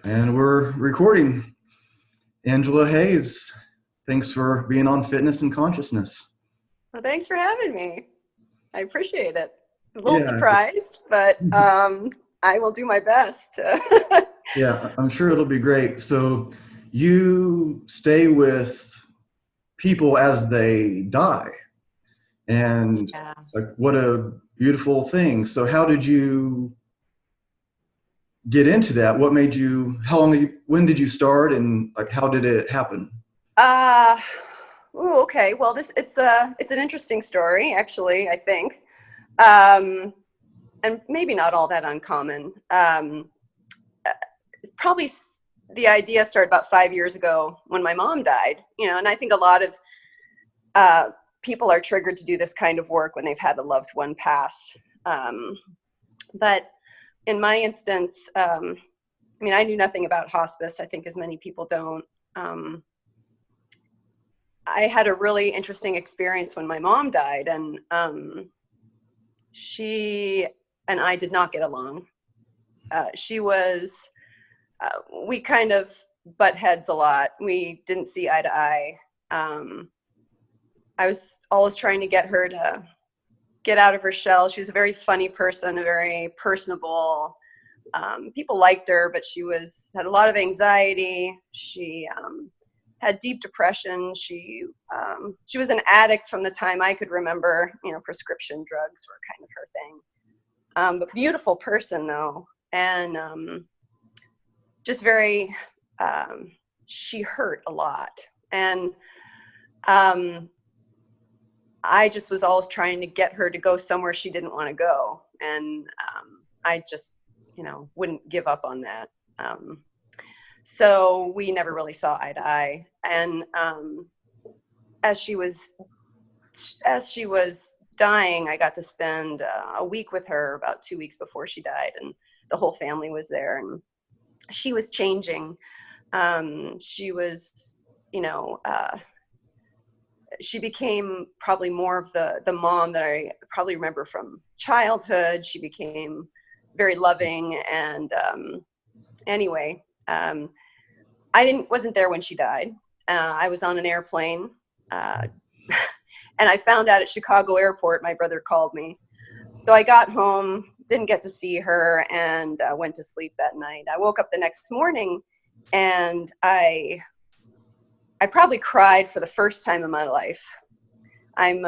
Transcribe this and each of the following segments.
And we're recording. Angela Hayes, thanks for being on Fitness and Consciousness. Well, thanks for having me. I appreciate it. A little Yeah, surprised, but I will do my best. yeah, I'm sure it'll be great. So, you stay with people as they die, and Yeah. like what a beautiful thing. So, how did you get into that? What made you? How long? When did you start, and like how did it happen? Uh, okay. Well, it's an interesting story, actually, I think. Um, and maybe not all that uncommon. It's probably the idea started about 5 years ago when my mom died, and I think a lot of uh, people are triggered to do this kind of work when they've had a loved one pass. Um, but in my instance, I knew nothing about hospice. I think as many people don't. Um, I had a really interesting experience when my mom died, and she and I did not get along. She was, we kind of butt heads a lot. We didn't see eye to eye. Um, I was always trying to get her to get out of her shell. She was a very funny person, a very personable. People liked her, but she had a lot of anxiety. She had deep depression. She was an addict from the time I could remember. Prescription drugs were kind of her thing. But beautiful person though, and just very. She hurt a lot, and I just was always trying to get her to go somewhere she didn't want to go, and I just, wouldn't give up on that. So we never really saw eye to eye, and as she was dying, I got to spend a week with her about 2 weeks before she died, and the whole family was there, and she was changing. She was, she became probably more of the mom that I probably remember from childhood. She became very loving, and anyway, I wasn't there when she died. I was on an airplane, uh, and I found out at Chicago Airport. My brother called me, so I got home, didn't get to see her, and went to sleep that night. I woke up the next morning, and I probably cried for the first time in my life. I've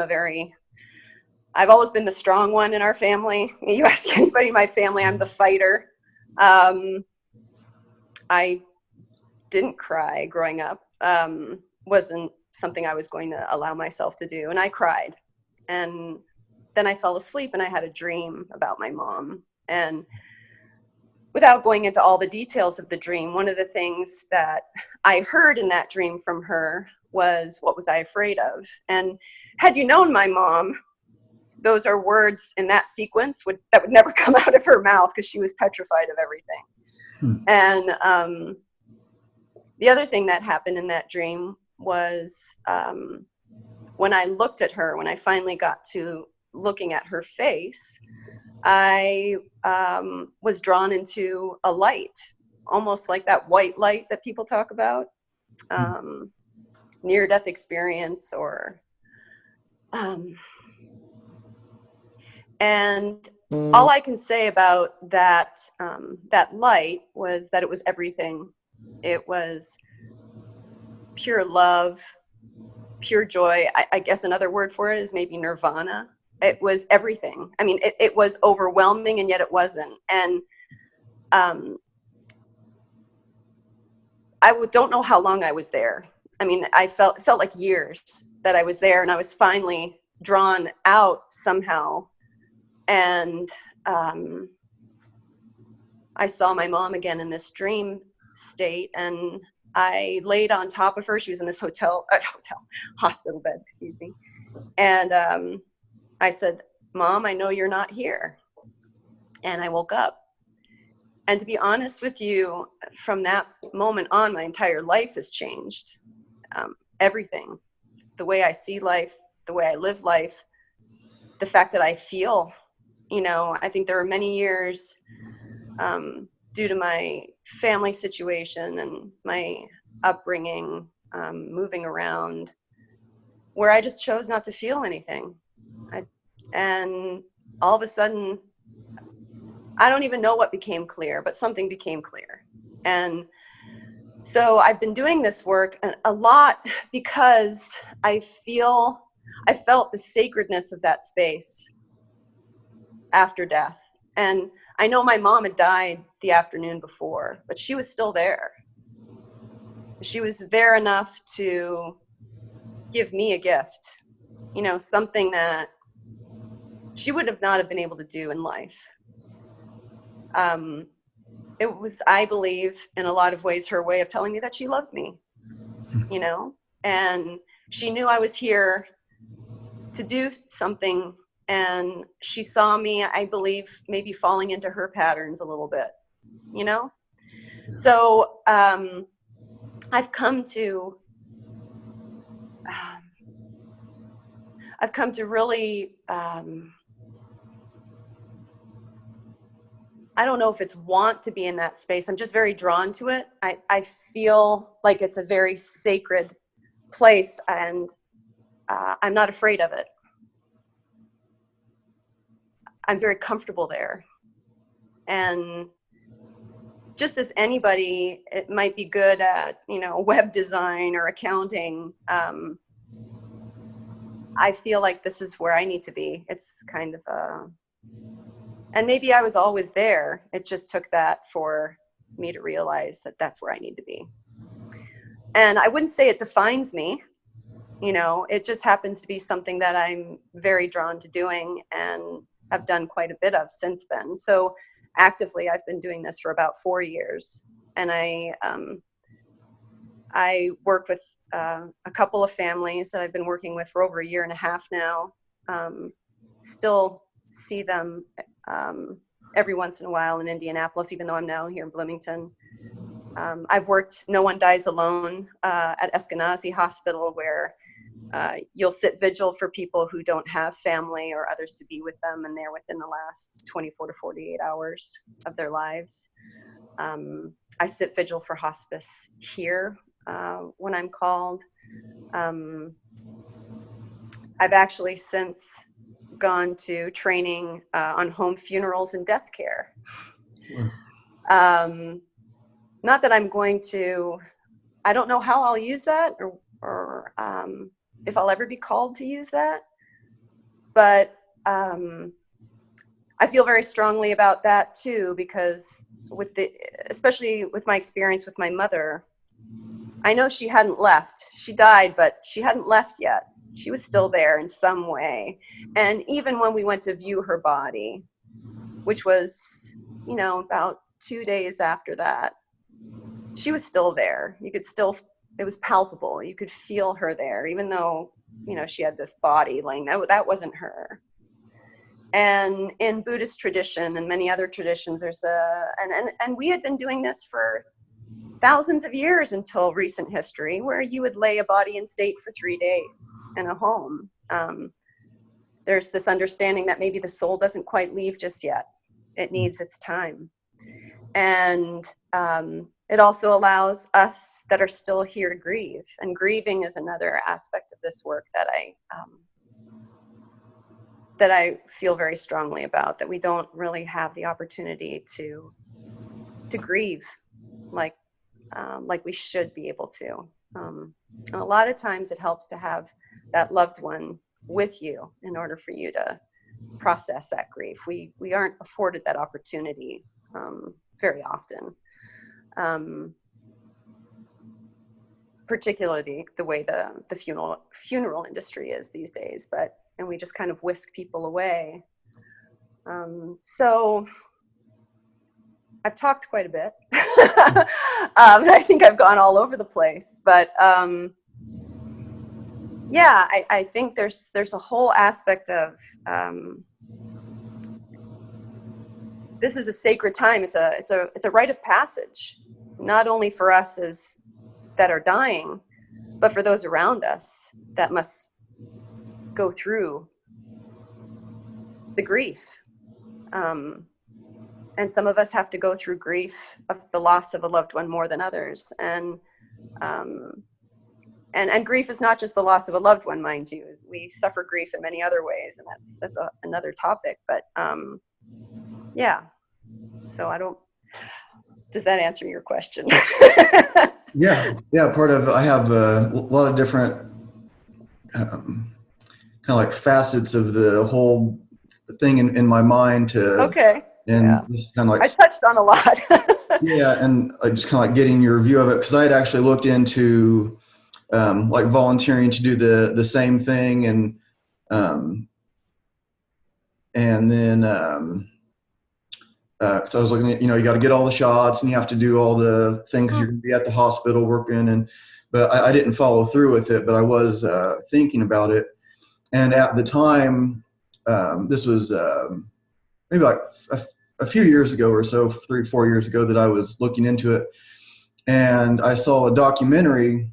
always been the strong one in our family. You ask anybody in my family, I'm the fighter. I didn't cry growing up. Wasn't something I was going to allow myself to do. And I cried. And then I fell asleep and I had a dream about my mom. And without going into all the details of the dream, one of the things that I heard in that dream from her was, what was I afraid of? And had you known my mom, those are words in that sequence that would never come out of her mouth because she was petrified of everything. Hmm. And the other thing that happened in that dream was when I looked at her, when I finally got to looking at her face, I was drawn into a light, almost like that white light that people talk about, near-death experience, or and all I can say about that light was that it was everything. It was pure love, pure joy. I guess another word for it is maybe nirvana. It was everything. I mean, it was overwhelming, and yet it wasn't. And don't know how long I was there. I mean, it felt like years that I was there, and I was finally drawn out somehow. And I saw my mom again in this dream state, and I laid on top of her. She was in this hospital bed, excuse me. And I said, "Mom, I know you're not here." And I woke up. And to be honest with you, from that moment on, my entire life has changed. Everything, the way I see life, the way I live life, the fact that I feel, I think there are many years due to my family situation and my upbringing, moving around, where I just chose not to feel anything. And all of a sudden, I don't even know what became clear, but something became clear. And so I've been doing this work a lot because I felt the sacredness of that space after death. And I know my mom had died the afternoon before, but she was still there. She was there enough to give me a gift, you know, something that she would have not have been able to do in life. It was, I believe, in a lot of ways, her way of telling me that she loved me, you know, and she knew I was here to do something. And she saw me, I believe, maybe falling into her patterns a little bit, you know? So I've come to really, I don't know if it's want to be in that space. I'm just very drawn to it. I feel like it's a very sacred place, and I'm not afraid of it. I'm very comfortable there. And just as anybody, it might be good at, you know, web design or accounting. I feel like this is where I need to be. It's kind of and maybe I was always there. It just took that for me to realize that that's where I need to be. And I wouldn't say it defines me, you know, it just happens to be something that I'm very drawn to doing and have done quite a bit of since then. So actively, I've been doing this for about 4 years. And I work with a couple of families that I've been working with for over a year and a half now. Still see them every once in a while in Indianapolis, even though I'm now here in Bloomington. I've worked No One Dies Alone at Eskenazi Hospital, where you'll sit vigil for people who don't have family or others to be with them, and they're within the last 24 to 48 hours of their lives. I sit vigil for hospice here when I'm called. I've actually since gone to training on home funerals and death care. Not that I'm going to, I don't know how I'll use that or if I'll ever be called to use that, but I feel very strongly about that too, because especially with my experience with my mother, I know she hadn't left. She died, but she hadn't left yet. She was still there in some way. And even when we went to view her body, which was, you know, about 2 days after that, she was still there. You could still, it was palpable. You could feel her there, even though, you know, she had this body laying, that wasn't her. And in Buddhist tradition and many other traditions, there's and we had been doing this for thousands of years until recent history, where you would lay a body in state for 3 days in a home. There's this understanding that maybe the soul doesn't quite leave just yet. It needs its time. And it also allows us that are still here to grieve. And grieving is another aspect of this work that I feel very strongly about, that we don't really have the opportunity to grieve like we should be able to. And a lot of times it helps to have that loved one with you in order for you to process that grief. We aren't afforded that opportunity very often, particularly the way the funeral industry is these days. And we just kind of whisk people away. So I've talked quite a bit. I think I've gone all over the place, but yeah, I think there's a whole aspect of this is a sacred time. It's a rite of passage, not only for us as that are dying, but for those around us that must go through the grief. and some of us have to go through grief of the loss of a loved one more than others. And grief is not just the loss of a loved one, mind you. We suffer grief in many other ways, and that's another topic. But yeah, so does that answer your question? Yeah, yeah. I have a lot of different kind of like facets of the whole thing in my mind Okay. and Yeah. just kind of like I touched on a lot. yeah, and just kind of like getting your view of it, because I had actually looked into like volunteering to do the same thing, um, and then so I was looking at, you got to get all the shots and you have to do all the things. You're going to be at the hospital working, but I didn't follow through with it. But I was thinking about it, and at the time, this was maybe like a few years ago or so, 3-4 years ago, that I was looking into it, and I saw a documentary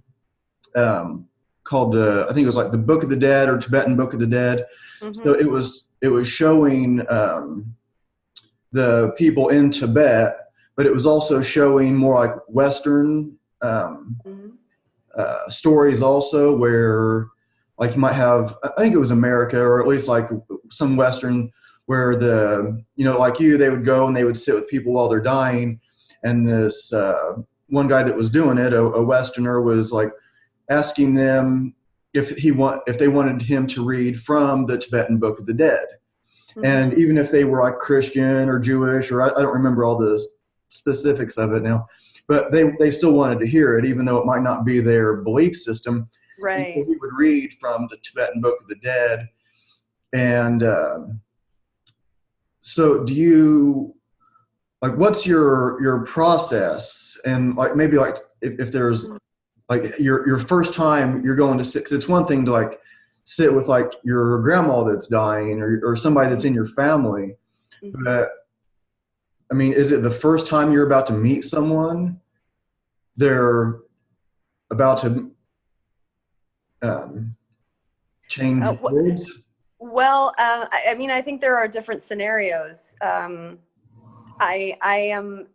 called I think it was like the Book of the Dead, or Tibetan Book of the Dead. Mm-hmm. So it was showing the people in Tibet, but it was also showing more like Western stories also, where like you might have, I think it was America, or at least like some Western, where like they would go and they would sit with people while they're dying. And this one guy that was doing it, a Westerner, was like asking them if they wanted him to read from the Tibetan Book of the Dead. Mm-hmm. And even if they were like Christian or Jewish, or I don't remember all the specifics of it now, but they still wanted to hear it, even though it might not be their belief system. Right. And so he would read from the Tibetan Book of the Dead. And so do you, like, what's your process? And like, maybe like if there's like your first time you're going to sit, 'cause it's one thing to like sit with like your grandma that's dying, or somebody that's in your family. Mm-hmm. But I mean, is it the first time you're about to meet someone? They're about to change worlds? Well, I mean, I think there are different scenarios. I am,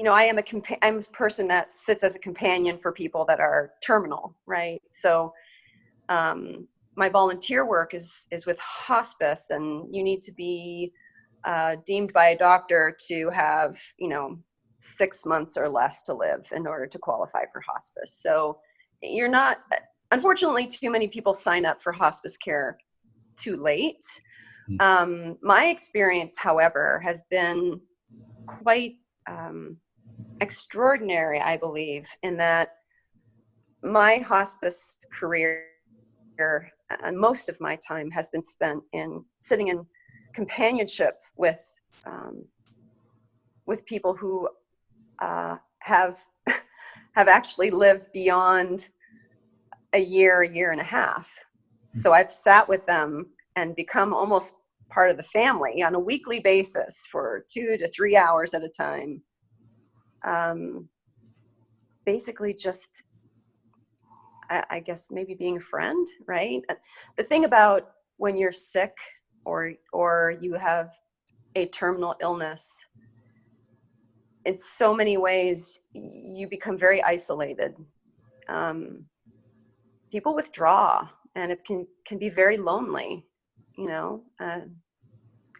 I'm a person that sits as a companion for people that are terminal, right? So my volunteer work is with hospice, and you need to be deemed by a doctor to have, 6 months or less to live in order to qualify for hospice. So unfortunately, too many people sign up for hospice care too late. My experience, however, has been quite extraordinary, I believe, in that my hospice career, and most of my time, has been spent in sitting in companionship with people who have actually lived beyond a year and a half. So I've sat with them and become almost part of the family on a weekly basis for 2 to 3 hours at a time. Basically just, I guess, maybe being a friend, right? The thing about when you're sick or you have a terminal illness, in so many ways, you become very isolated. People withdraw, and it can be very lonely,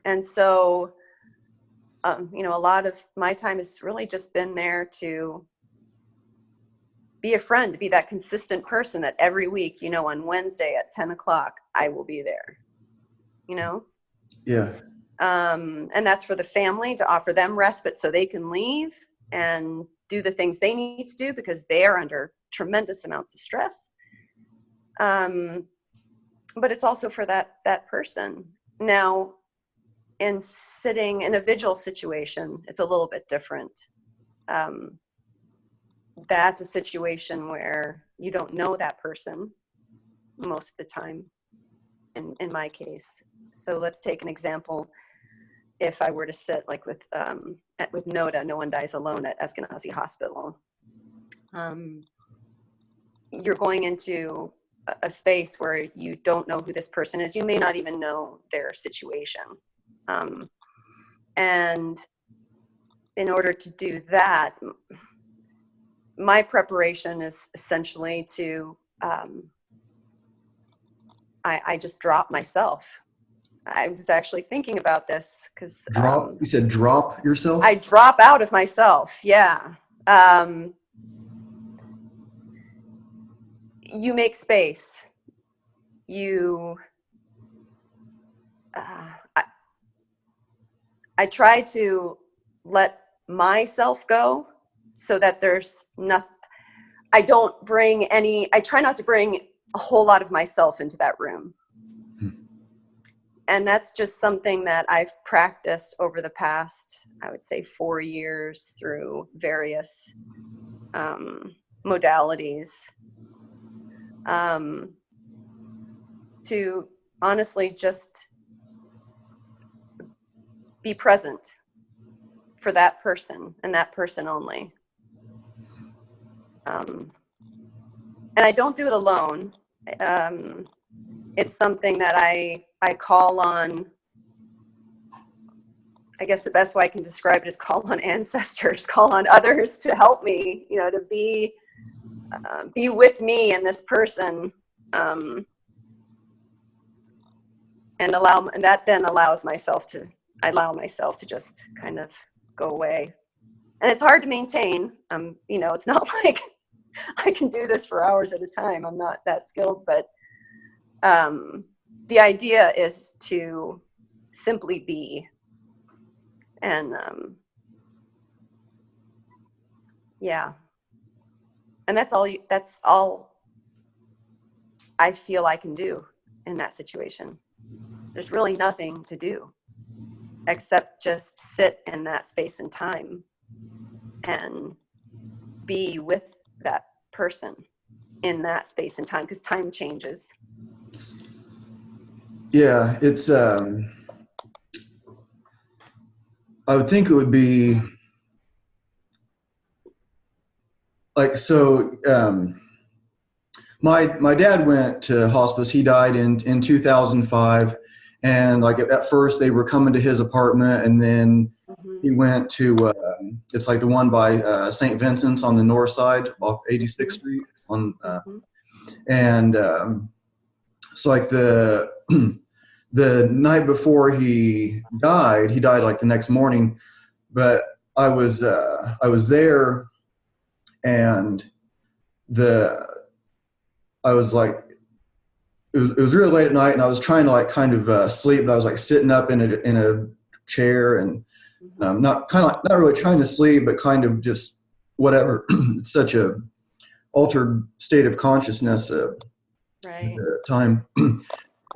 and so, a lot of my time has really just been there to be a friend, to be that consistent person that every week, on Wednesday at 10 o'clock, I will be there, Yeah. And that's for the family, to offer them respite so they can leave and do the things they need to do, because they are under tremendous amounts of stress. But it's also for that person. Now, in sitting in a vigil situation, it's a little bit different. That's a situation where you don't know that person most of the time, in my case. So let's take an example. If I were to sit like with Noda, No One Dies Alone, at Eskenazi Hospital, you're going into a space where you don't know who this person is. You may not even know their situation. And in order to do that, my preparation is essentially to, I just drop myself. I was actually thinking about this because You said drop yourself? I drop out of myself. Yeah. You make space. I try to let myself go so that there's nothing. I try not to bring a whole lot of myself into that room. And that's just something that I've practiced over the past, I would say, 4 years through various modalities, to honestly just be present for that person and that person only. And I don't do it alone. It's something that I call on. I guess the best way I can describe it is call on ancestors, call on others to help me, to be with me and this person, and that then allows myself to just kind of go away. And it's hard to maintain. It's not like I can do this for hours at a time. I'm not that skilled, but the idea is to simply be. And yeah. And that's all I feel I can do in that situation. There's really nothing to do except just sit in that space and time and be with that person in that space and time, because time changes. Yeah, it's I would think it would be like, so my dad went to hospice. He died in 2005, and like at first they were coming to his apartment, and then he went to it's like the one by St. Vincent's on the north side off 86th Street on and so like the night before he died like the next morning, but I was there, and I was like, it was really late at night, and I was trying to like kind of sleep, but I was like sitting up in a chair, and not really trying to sleep, but kind of just whatever. It's such a altered state of consciousness Right. at the time.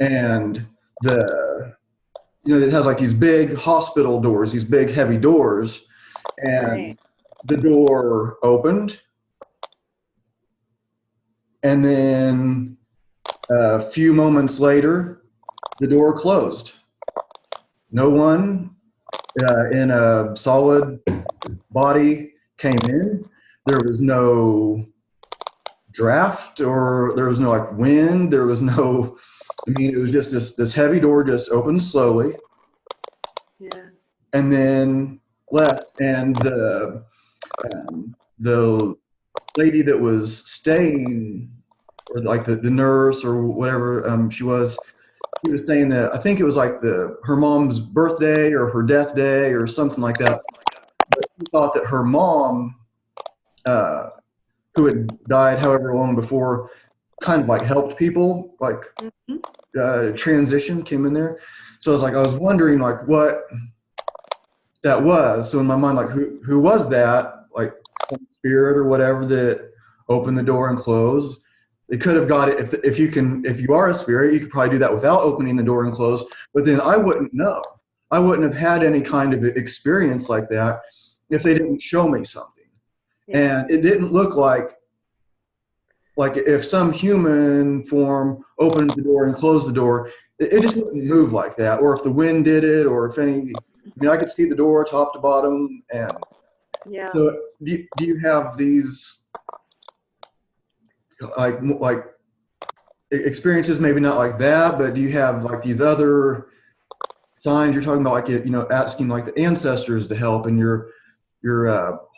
And it has like these big hospital doors, these big heavy doors, and Right. the door opened, and then a few moments later the door closed. No one in a solid body came in. There was no draft, or there was no like wind. There was no, it was just this heavy door just opened slowly. Yeah. And then left. And the lady that was staying, or like the nurse or whatever she was saying that I think it was like her mom's birthday or her death day or something like that. But she thought that her mom, who had died however long before, kind of like helped people, like transition, came in there. So I was wondering like what that was. So in my mind, like who was that? Like some spirit or whatever that opened the door and closed. They could have got it if you are a spirit, you could probably do that without opening the door and close. But then I wouldn't know. I wouldn't have had any kind of experience like that if they didn't show me something. Yeah. And it didn't look like if some human form opened the door and closed the door, it just wouldn't move like that. Or if the wind did it, or if I could see the door top to bottom. And yeah. So do you have these like experiences, maybe not like that, but do you have like these other signs. You're talking about like, you know, asking like the ancestors to help, and you're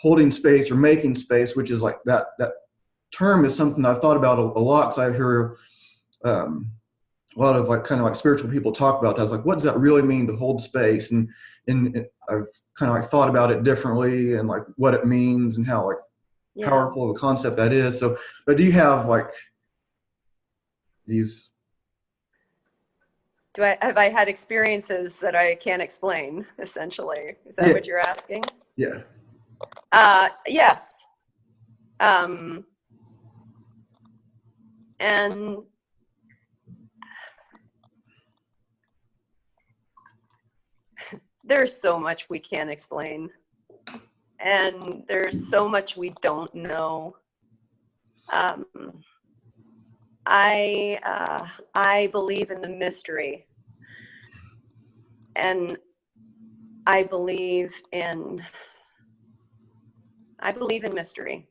holding space or making space, which is like that term is something I've thought about a lot, because I hear a lot of like kind of like spiritual people talk about that. It's like, what does that really mean to hold space? And I've kind of like thought about it differently, and like what it means and how like powerful of a concept that is. So, but do you have like these? Have I had experiences that I can't explain, essentially? Is that what you're asking? Yeah. Yes. And there's so much we can't explain, and there's so much we don't know. I believe in the mystery, and I believe in mystery,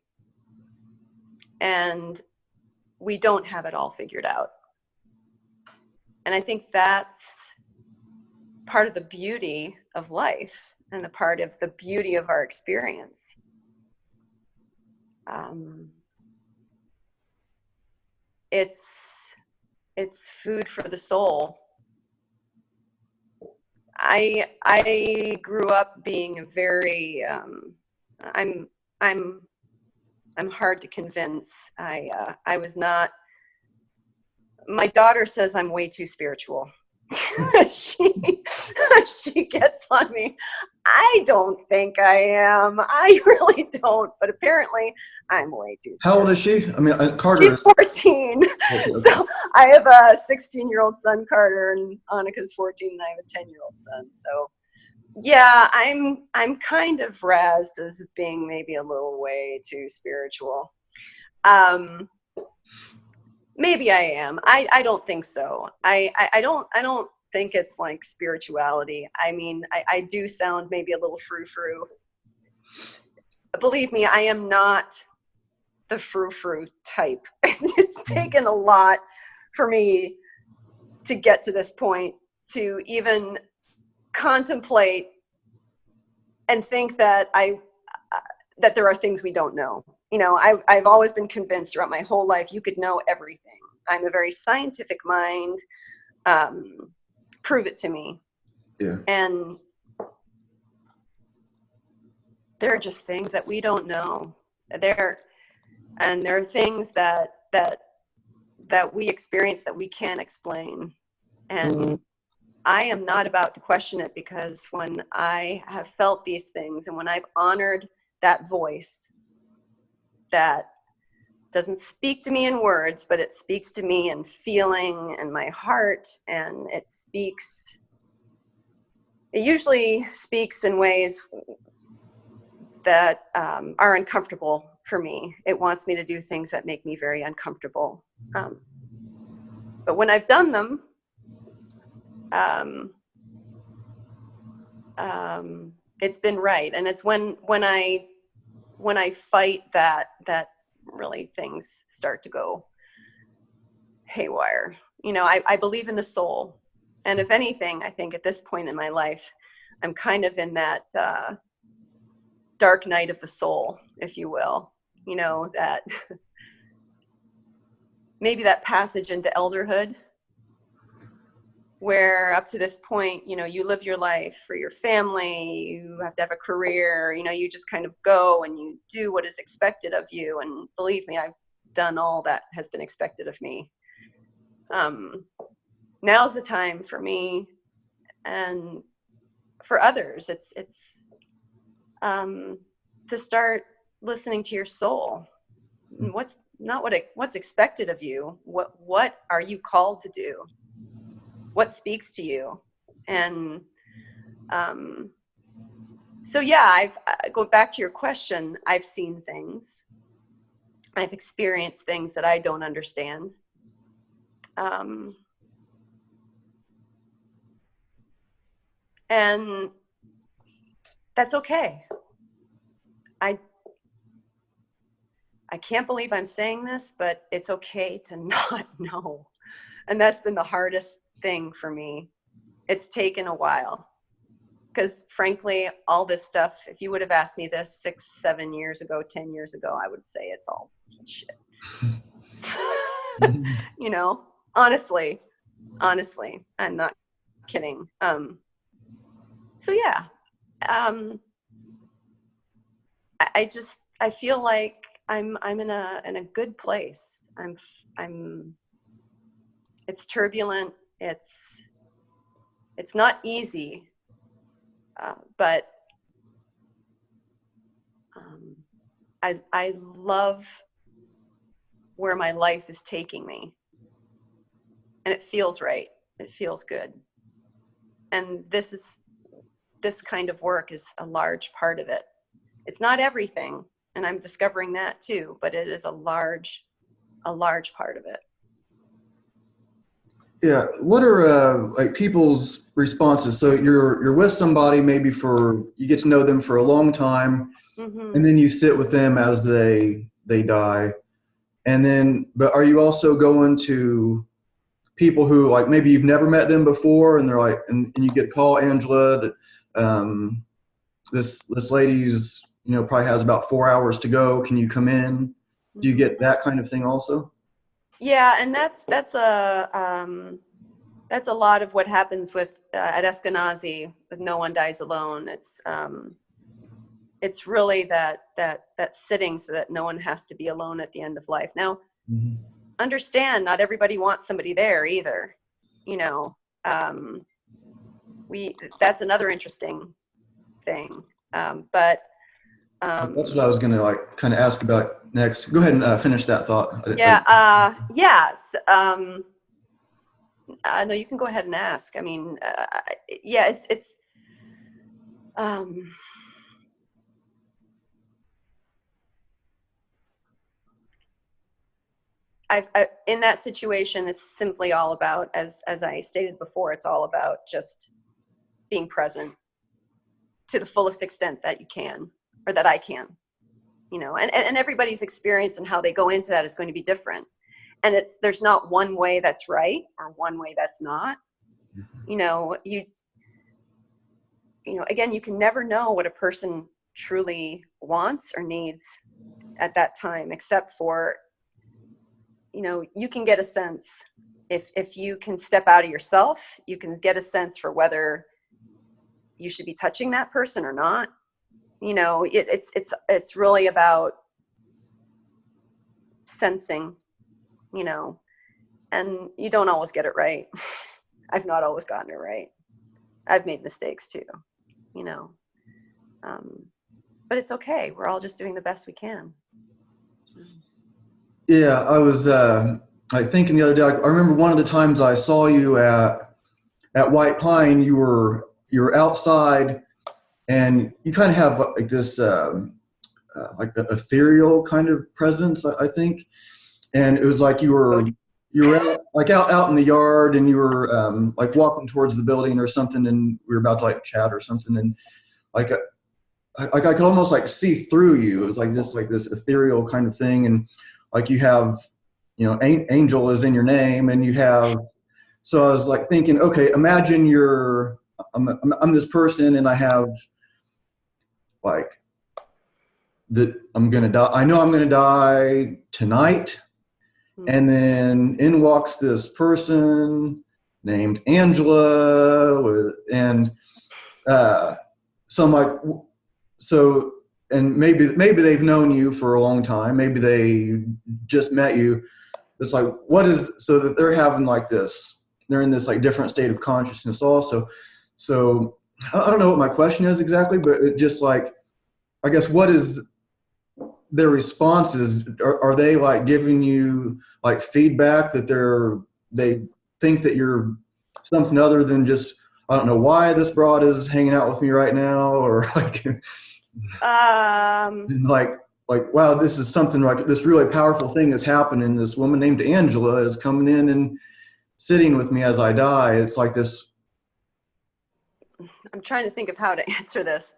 and we don't have it all figured out. And I think that's part of the beauty of life, and a part of the beauty of our experience. It's food for the soul. I grew up being a very I'm hard to convince. I was not. My daughter says I'm way too spiritual. she gets on me. I don't think I am. I really don't. But apparently, I'm way too spiritual. How old is she? I mean, Carter. She's 14. Okay. So I have a 16-year-old son, Carter, and Annika's 14, and I have a 10-year-old son. So yeah, I'm kind of razzed as being maybe a little way too spiritual. Maybe I am. I don't think so. I don't think it's like spirituality. I mean, I do sound maybe a little frou-frou. Believe me, I am not the frou-frou type. It's taken a lot for me to get to this point, to even contemplate and think that that there are things we don't know. You know, I've always been convinced throughout my whole life you could know everything. I'm a very scientific mind. Prove it to me. Yeah. And there are just things that we don't know. There are things that we experience that we can't explain. And I am not about to question it, because when I have felt these things, and when I've honored that voice that doesn't speak to me in words, but it speaks to me in feeling and my heart, and it usually speaks in ways that are uncomfortable for me. It wants me to do things that make me very uncomfortable. But when I've done them, it's been right. And it's when I fight that really things start to go haywire. You know, I believe in the soul. And if anything, I think at this point in my life, I'm kind of in that dark night of the soul, if you will. You know, that maybe that passage into elderhood, where up to this point, you know, you live your life for your family, you have to have a career, you know, you just kind of go and you do what is expected of you. And believe me, I've done all that has been expected of me. Now's the time for me and for others. It's to start listening to your soul. What's expected of you? What are you called to do? What speaks to you? And so yeah, go back to your question. I've seen things. I've experienced things that I don't understand. And that's okay. I can't believe I'm saying this, but it's okay to not know. And that's been the hardest thing for me. It's taken a while. Because frankly, all this stuff, if you would have asked me this 6, 7 years ago, 10 years ago, I would say it's all shit. You know, honestly, I'm not kidding. So yeah, I feel like I'm in a good place. It's turbulent. It's not easy. But I love where my life is taking me, and it feels right. It feels good, and this kind of work is a large part of it. It's not everything, and I'm discovering that too, but it is a large part of it. Yeah. What are like people's responses? So you're with somebody maybe you get to know them for a long time, Mm-hmm. and then you sit with them as they die. And then, but are you also going to people who like maybe you've never met them before, and they're like, and you get a call, Angela, that this lady's probably has about 4 hours to go. Can you come in? Do you get that kind of thing also? Yeah, and that's a lot of what happens with at Eskenazi with No One Dies Alone. It's really that sitting so that no one has to be alone at the end of life. Now, understand, not everybody wants somebody there either. You know, that's another interesting thing. But That's what I was going to like kind of ask about next. Go ahead and finish that thought. yeah, yes. No, you can go ahead and ask. I mean, yeah, it's in that situation, it's simply all about, as I stated before, it's all about just being present to the fullest extent that you can, or that I can, and everybody's experience and how they go into that is going to be different. And there's not one way that's right or one way that's not. Again, you can never know what a person truly wants or needs at that time, except for, you can get a sense, if you can step out of yourself, you can get a sense for whether you should be touching that person or not. It's really about sensing, and you don't always get it right. I've not always gotten it right. I've made mistakes too, but it's okay. We're all just doing the best we can. Yeah, I was like thinking the other day. I remember one of the times I saw you at White Pine. You were outside, and you kind of have like this like an ethereal kind of presence, I think. And it was like you were out in the yard, and you were like walking towards the building or something, and we were about to like chat or something, and like I could almost like see through you. It was like just like this ethereal kind of thing, and like you have, Angel is in your name, and you have. So I was like thinking, okay, imagine I'm this person, and I have like that I'm gonna die. I know I'm gonna die tonight, and then in walks this person named Angela, and so I'm like, and maybe they've known you for a long time. Maybe they just met you. It's like, so that they're having like this, they're in this like different state of consciousness also. So I don't know what my question is exactly, but it just like, I guess, what is their responses? Are they like giving you like feedback that they think that you're something other than just, I don't know why this broad is hanging out with me right now, or like, like, wow, this is something like this really powerful thing is happening. This woman named Angela is coming in and sitting with me as I die. It's like this. I'm trying to think of how to answer this.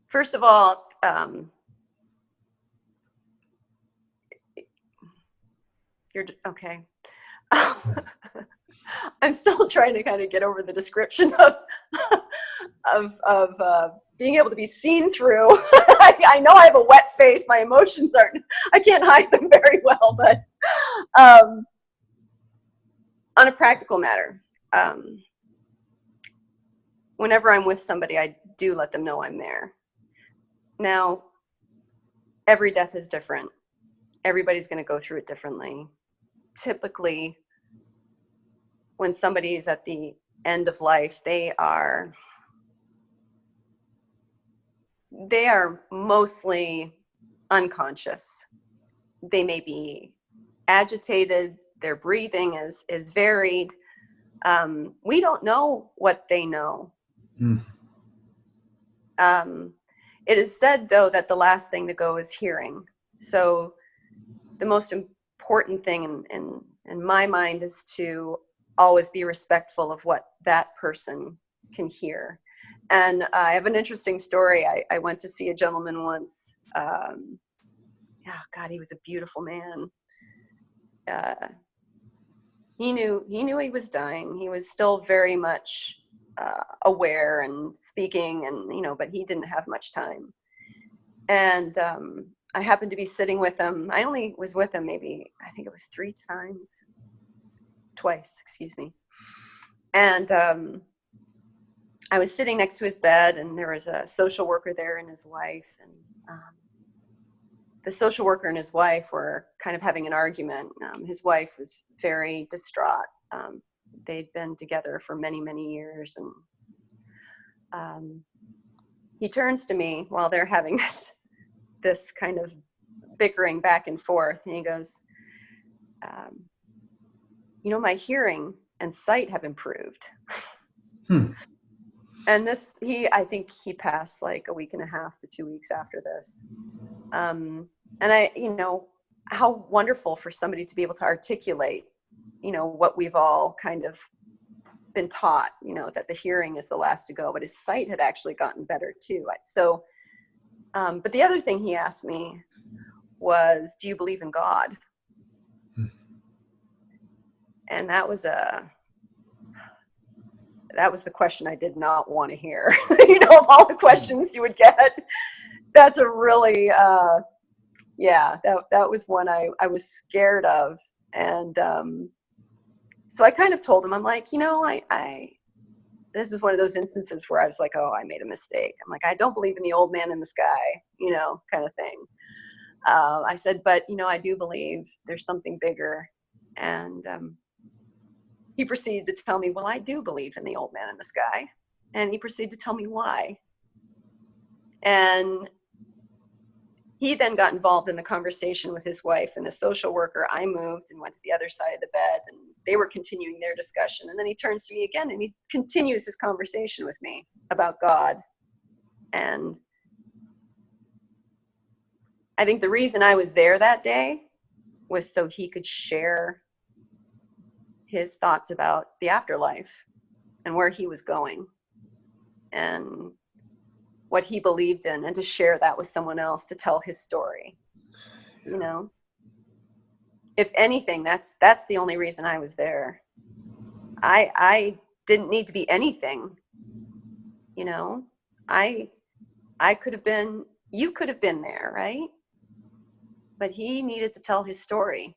First of all, you're okay. I'm still trying to kind of get over the description of being able to be seen through. I know I have a wet face. My emotions aren't, I can't hide them very well, but on a practical matter, whenever I'm with somebody, I do let them know I'm there. Now, every death is different. Everybody's going to go through it differently. Typically, when somebody is at the end of life, they are mostly unconscious. They may be agitated. Their breathing is varied. We don't know what they know. Mm. It is said, though, that the last thing to go is hearing. So the most important thing in my mind is to always be respectful of what that person can hear. And I have an interesting story. I went to see a gentleman once. God, he was a beautiful man. He knew he was dying. He was still very much aware and speaking, and but he didn't have much time. And I happened to be sitting with him. I only was with him maybe, I think it was twice, excuse me. And I was sitting next to his bed, and there was a social worker there and his wife. And the social worker and his wife were kind of having an argument. His wife was very distraught. They'd been together for many, many years. And he turns to me while they're having this kind of bickering back and forth. And he goes, my hearing and sight have improved. And I think he passed like a week and a half to 2 weeks after this. And how wonderful for somebody to be able to articulate, what we've all kind of been taught, that the hearing is the last to go, but his sight had actually gotten better too. So, but the other thing he asked me was, do you believe in God? And that was the question I did not want to hear. Of all the questions you would get, that's a really, that was one I was scared of. And so I kind of told him, I'm like, this is one of those instances where I was like, oh, I made a mistake. I'm like, I don't believe in the old man in the sky, kind of thing. I said, but, I do believe there's something bigger. And he proceeded to tell me, well, I do believe in the old man in the sky. And he proceeded to tell me why. And he then got involved in the conversation with his wife and the social worker. I moved and went to the other side of the bed, and they were continuing their discussion. And then he turns to me again and he continues his conversation with me about God. And I think the reason I was there that day was so he could share his thoughts about the afterlife and where he was going and what he believed in, and to share that with someone else, to tell his story. If anything, that's the only reason I was there. I didn't need to be anything. I could have been, you could have been there, right? But he needed to tell his story.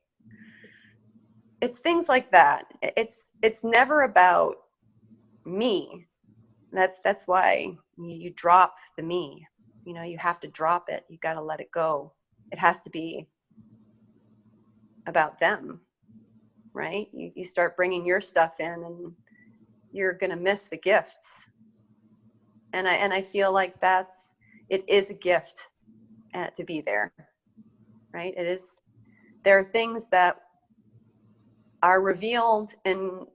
It's things like that. It's never about me. That's why you drop the me. You have to drop it. You got to let it go. It has to be about them, right? You start bringing your stuff in, and you're going to miss the gifts. And I feel like it is a gift to be there, right? It is. There are things that are revealed in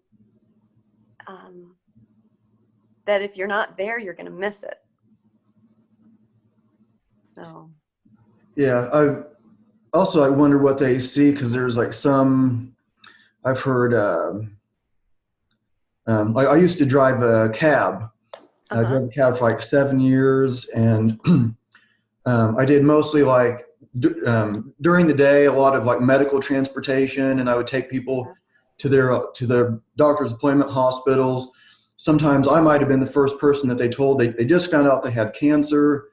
that if you're not there, you're going to miss it. So. Yeah. I wonder what they see, because there's like some, I've heard, I used to drive a cab. I drove a cab for like 7 years, and I did mostly like during the day, a lot of like medical transportation, and I would take people to their doctor's appointment, hospitals. Sometimes I might have been the first person that they told. They just found out they had cancer.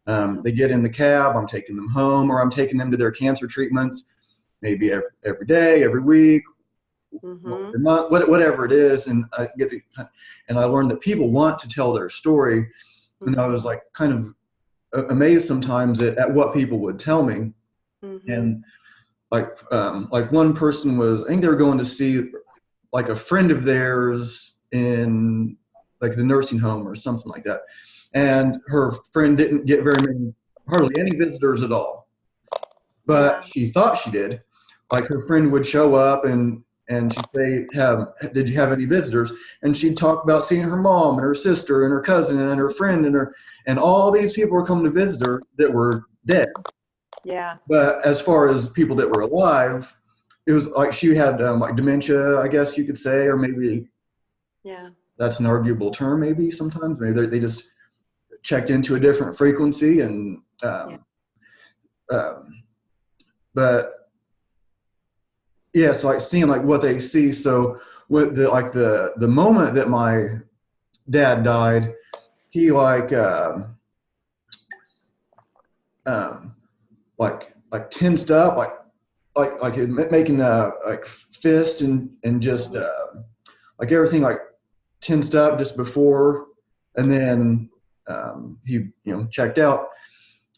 They get in the cab, I'm taking them home, or I'm taking them to their cancer treatments, maybe every day, every week, every month, whatever it is. And I learned that people want to tell their story. And I was like kind of amazed sometimes at what people would tell me. And like one person was, I think they were going to see like a friend of theirs in like the nursing home or something like that. And her friend didn't get hardly any visitors at all. But she thought she did. Like her friend would show up and she'd say, did you have any visitors? And she'd talk about seeing her mom and her sister and her cousin and her friend and all these people were coming to visit her that were dead. Yeah. But as far as people that were alive, it was like she had like dementia, I guess you could say, or maybe that's an arguable term. Maybe sometimes maybe they just checked into a different frequency and but so like seeing like what they see. So with the moment that my dad died, he like tensed up, like making like fist and just like everything like tensed up just before, and then he checked out,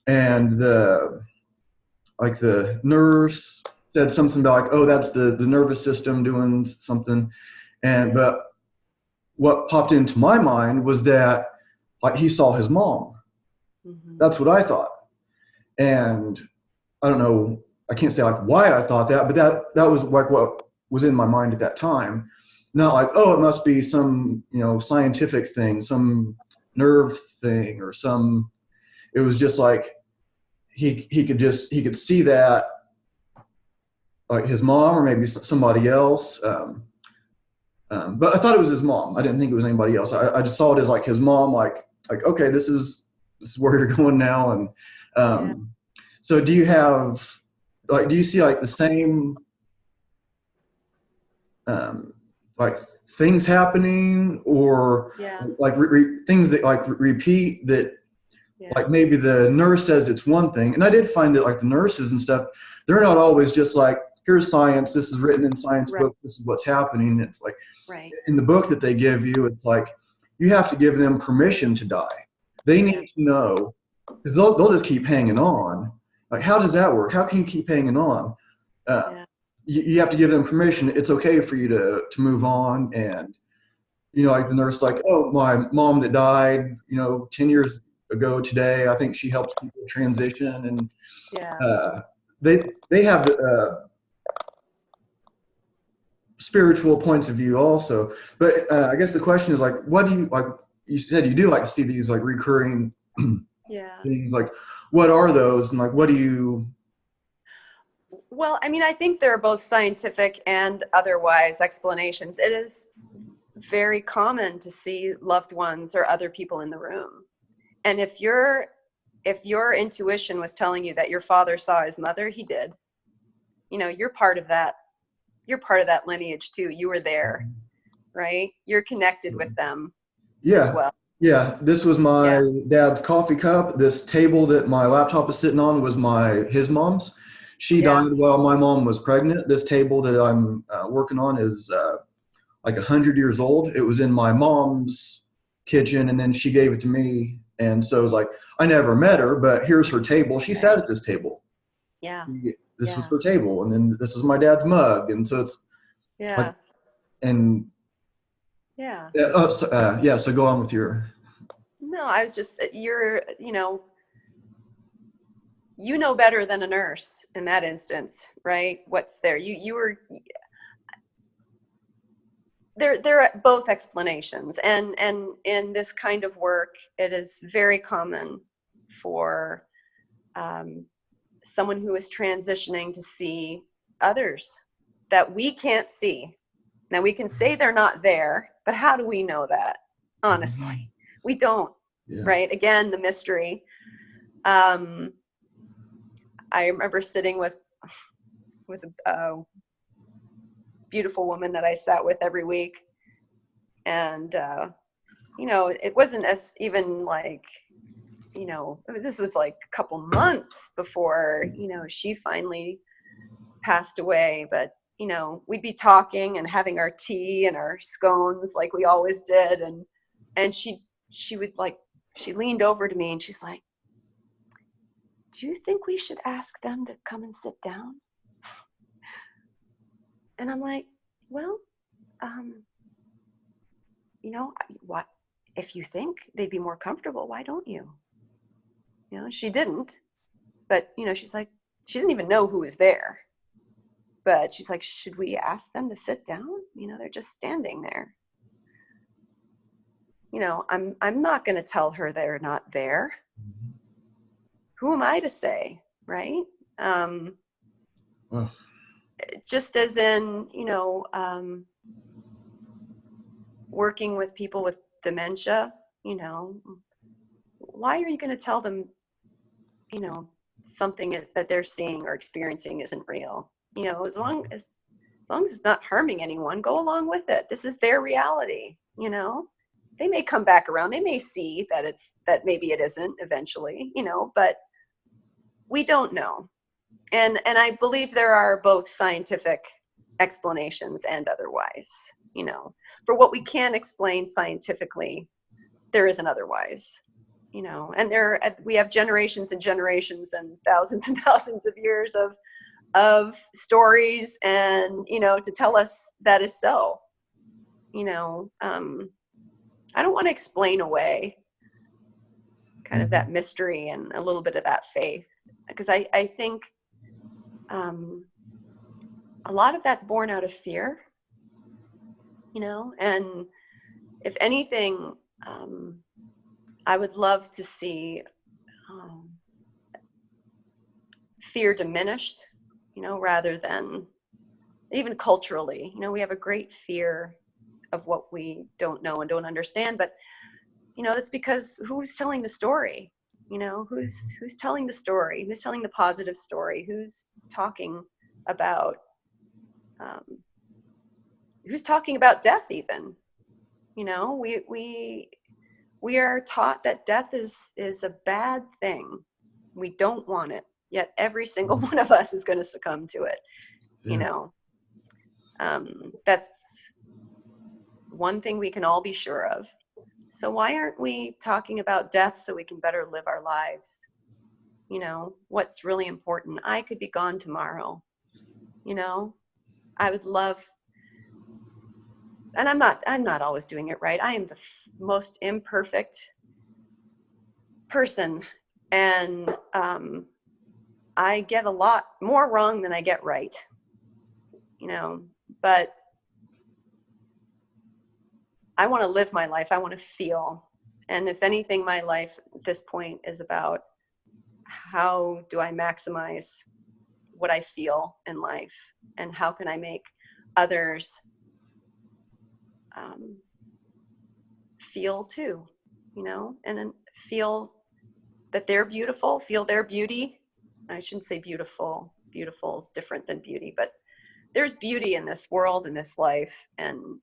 and the nurse said something about like, oh, that's the nervous system doing something, but what popped into my mind was that like he saw his mom. That's what I thought. And I don't know, I can't say like why I thought that, but that was like what was in my mind at that time. Not like, oh, it must be some, scientific thing, some nerve thing or some, it was just like, he could see that like his mom or maybe somebody else. But I thought it was his mom. I didn't think it was anybody else. I just saw it as like his mom, like, okay, this is where you're going now. And so do you have, like, do you see like the same, like things happening or like things that like repeat that like maybe the nurse says it's one thing. And I did find that like the nurses and stuff, they're not always just like, here's science, this is written in science book, this is what's happening. It's like in the book that they give you, it's like you have to give them permission to die. They need to know, because they'll just keep hanging on. Like, how does that work? How can you keep hanging on? You have to give them permission. It's okay for you to move on. And, like the nurse, like, oh, my mom that died, 10 years ago today, I think she helps people transition. And they have spiritual points of view also. But I guess the question is like, what do you like? You said you do like to see these like recurring things. Like, what are those, and like, what do you? Well, I mean, I think there are both scientific and otherwise explanations. It is very common to see loved ones or other people in the room, and if your intuition was telling you that your father saw his mother, he did. You're part of that. You're part of that lineage too. You were there, right? You're connected with them as well. Yeah, this was my dad's coffee cup. This table that my laptop is sitting on was his mom's. She died while my mom was pregnant. This table that I'm working on is like 100 years old. It was in my mom's kitchen, and then she gave it to me. And so it was like, I never met her, but here's her table. She sat at this table. This was her table, and then this is my dad's mug, and so it's like, and so go on with your. No, I was just you're better than a nurse in that instance, right? What's there? You were. There are both explanations, and in this kind of work, it is very common for someone who is transitioning to see others that we can't see. Now, we can say they're not there, but how do we know that? Honestly, we don't, right? Again, the mystery. I remember sitting with beautiful woman that I sat with every week. And, you know, it wasn't as even like, you know, this was like a couple months before, you know, she finally passed away. But, you know, we'd be talking and having our tea and our scones like we always did. And she would like, she leaned over to me and she's like, do you think we should ask them to come and sit down? And I'm like, well, you know, what if you think they'd be more comfortable, why don't you? You know, she didn't, but you know, she's like, she didn't even know who was there, but she's like, should we ask them to sit down? You know, they're just standing there. You know, I'm not going to tell her they're not there. Who am I to say, right? Well, just as in, you know, working with people with dementia, you know, why are you going to tell them, you know, something that they're seeing or experiencing isn't real? You know, as long as it's not harming anyone, go along with it. This is their reality. You know, they may come back around. They may see that maybe it isn't eventually, you know, but we don't know. And I believe there are both scientific explanations and otherwise, you know, for what we can explain scientifically, there is an otherwise, you know, and we have generations and generations and thousands of years of stories, and, you know, to tell us that is so, you know, I don't want to explain away kind of that mystery and a little bit of that faith, because I think a lot of that's born out of fear, you know, and if anything, I would love to see fear diminished, you know, rather than even culturally, you know, we have a great fear of what we don't know and don't understand, but, you know, it's because who's telling the story, you know, who's telling the story, who's telling the positive story, who's talking about death even, you know, we are taught that death is a bad thing. We don't want it, yet every single one of us is going to succumb to it. Yeah. You know, that's one thing we can all be sure of. So why aren't we talking about death so we can better live our lives? You know, what's really important? I could be gone tomorrow. You know, I would love, and I'm not always doing it right. I am the most imperfect person, and I get a lot more wrong than I get right, you know, but I want to live my life. I want to feel. And if anything, my life at this point is about how do I maximize what I feel in life, and how can I make others feel too, you know, and feel that they're beautiful, feel their beauty. I shouldn't say beautiful. Beautiful is different than beauty, but there's beauty in this world, in this life, and